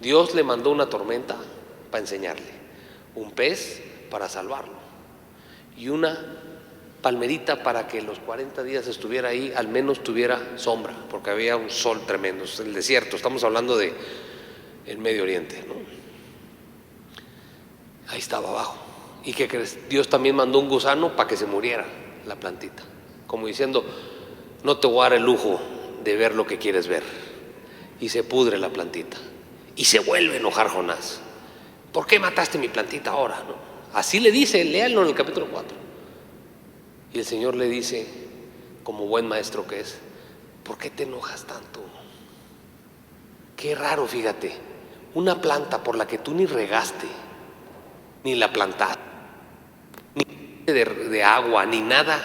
Dios le mandó una tormenta para enseñarle, un pez para salvarlo, y una palmerita para que los 40 días estuviera ahí, al menos tuviera sombra, porque había un sol tremendo. Es el desierto, estamos hablando de el Medio Oriente, ¿no? Ahí estaba abajo. ¿Y qué crees? Dios también mandó un gusano para que se muriera la plantita, como diciendo: no te voy a dar el lujo de ver lo que quieres ver. Y se pudre la plantita y se vuelve a enojar Jonás: ¿por qué mataste mi plantita ahora? ¿No? Así le dice, léanlo en el capítulo 4. Y el Señor le dice, como buen maestro que es: ¿Por qué te enojas tanto? Qué raro, fíjate, una planta por la que tú ni regaste, ni la plantaste, ni de agua, ni nada,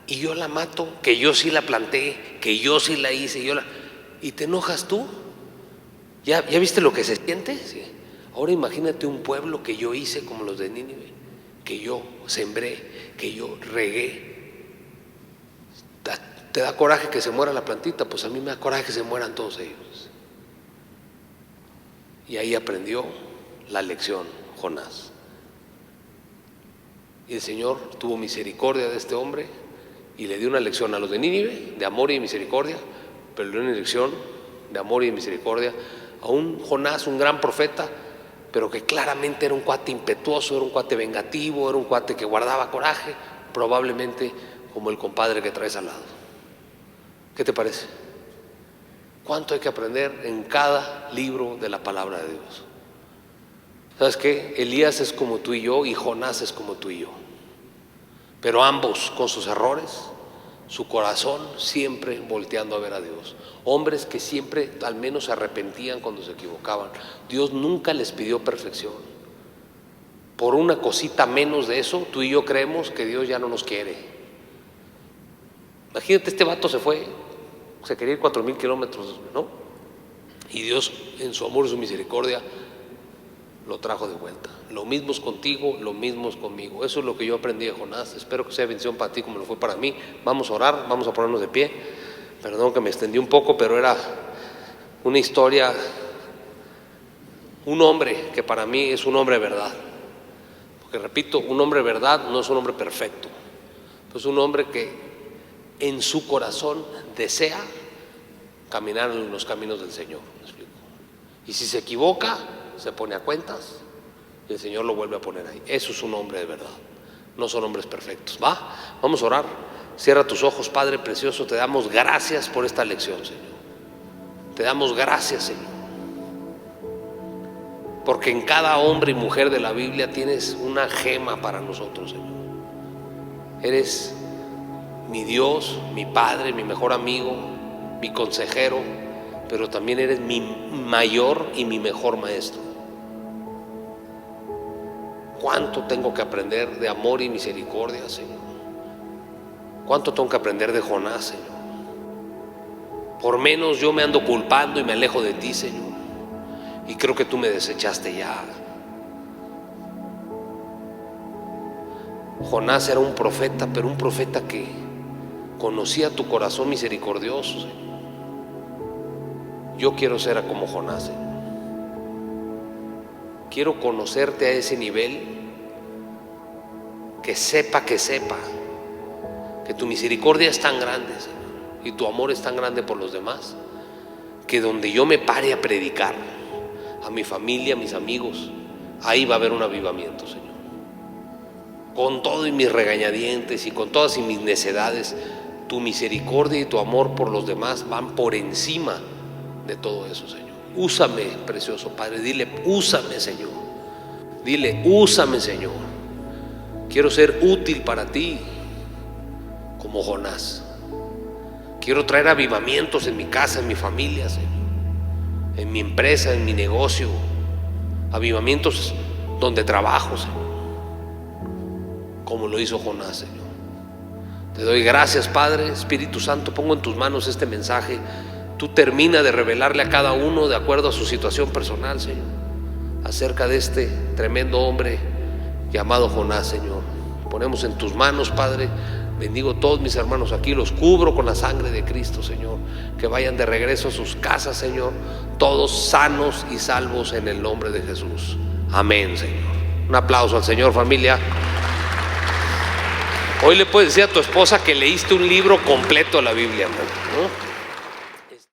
y yo la mato, que yo sí la planté, que yo sí la hice, ¿y te enojas tú? ¿Ya viste lo que se siente? Sí. Ahora imagínate un pueblo que yo hice como los de Nínive, que yo sembré, que yo regué. ¿Te da coraje que se muera la plantita? Pues a mí me da coraje que se mueran todos ellos. Y ahí aprendió la lección Jonás. Y el Señor tuvo misericordia de este hombre y le dio una lección a los de Nínive de amor y misericordia, pero le dio una lección de amor y misericordia a un Jonás, un gran profeta, pero que claramente era un cuate impetuoso, era un cuate vengativo, era un cuate que guardaba coraje, probablemente como el compadre que traes al lado. ¿Qué te parece? ¿Cuánto hay que aprender en cada libro de la palabra de Dios? ¿Sabes qué? Elías es como tú y yo y Jonás es como tú y yo. Pero ambos con sus errores, su corazón siempre volteando a ver a Dios. Hombres que siempre al menos se arrepentían cuando se equivocaban. Dios nunca les pidió perfección. Por una cosita menos de eso, tú y yo creemos que Dios ya no nos quiere. Imagínate, este vato se quería ir 4,000 kilómetros, ¿no? Y Dios en su amor y su misericordia lo trajo de vuelta. Lo mismo es contigo, lo mismo es conmigo. Eso es lo que yo aprendí de Jonás. Espero que sea bendición para ti como lo fue para mí. Vamos a orar, vamos a ponernos de pie. Perdón que me extendí un poco, pero era una historia, un hombre que para mí es un hombre de verdad. Porque repito, un hombre de verdad no es un hombre perfecto. Es un hombre que en su corazón desea caminar en los caminos del Señor. ¿Me explico? Y si se equivoca, se pone a cuentas y el Señor lo vuelve a poner ahí. Eso es un hombre de verdad. No son hombres perfectos. ¿Va? Vamos a orar. Cierra tus ojos, Padre precioso. Te damos gracias por esta lección, Señor. Te damos gracias, Señor. Porque en cada hombre y mujer de la Biblia tienes una gema para nosotros, Señor. Eres mi Dios, mi Padre, mi mejor amigo, mi consejero, pero también eres mi mayor y mi mejor maestro. ¿Cuánto tengo que aprender de amor y misericordia, Señor? ¿Cuánto tengo que aprender de Jonás, Señor? Por menos yo me ando culpando y me alejo de ti, Señor, y creo que tú me desechaste ya. Jonás era un profeta, pero un profeta que conocía tu corazón misericordioso, Señor. Yo quiero ser como Jonás, Señor. Quiero conocerte a ese nivel, que sepa que tu misericordia es tan grande, Señor, y tu amor es tan grande por los demás, que donde yo me pare a predicar a mi familia, a mis amigos, ahí va a haber un avivamiento, Señor. Con todo y mis regañadientes y con todas y mis necedades, tu misericordia y tu amor por los demás van por encima de todo eso, Señor. Úsame, precioso Padre. Dile, úsame, Señor. Dile, úsame, Señor. Quiero ser útil para ti como Jonás. Quiero traer avivamientos en mi casa, en mi familia, Señor, en mi empresa, en mi negocio. Avivamientos donde trabajo, Señor, como lo hizo Jonás, Señor. Te doy gracias, Padre. Espíritu Santo, pongo en tus manos este mensaje. Tú termina de revelarle a cada uno de acuerdo a su situación personal, Señor, acerca de este tremendo hombre llamado Jonás, Señor. Ponemos en tus manos, Padre. Bendigo a todos mis hermanos aquí, los cubro con la sangre de Cristo, Señor. Que vayan de regreso a sus casas, Señor, todos sanos y salvos en el nombre de Jesús. Amén, Señor. Un aplauso al Señor, familia. Hoy le puedes decir a tu esposa que leíste un libro completo de la Biblia, ¿no?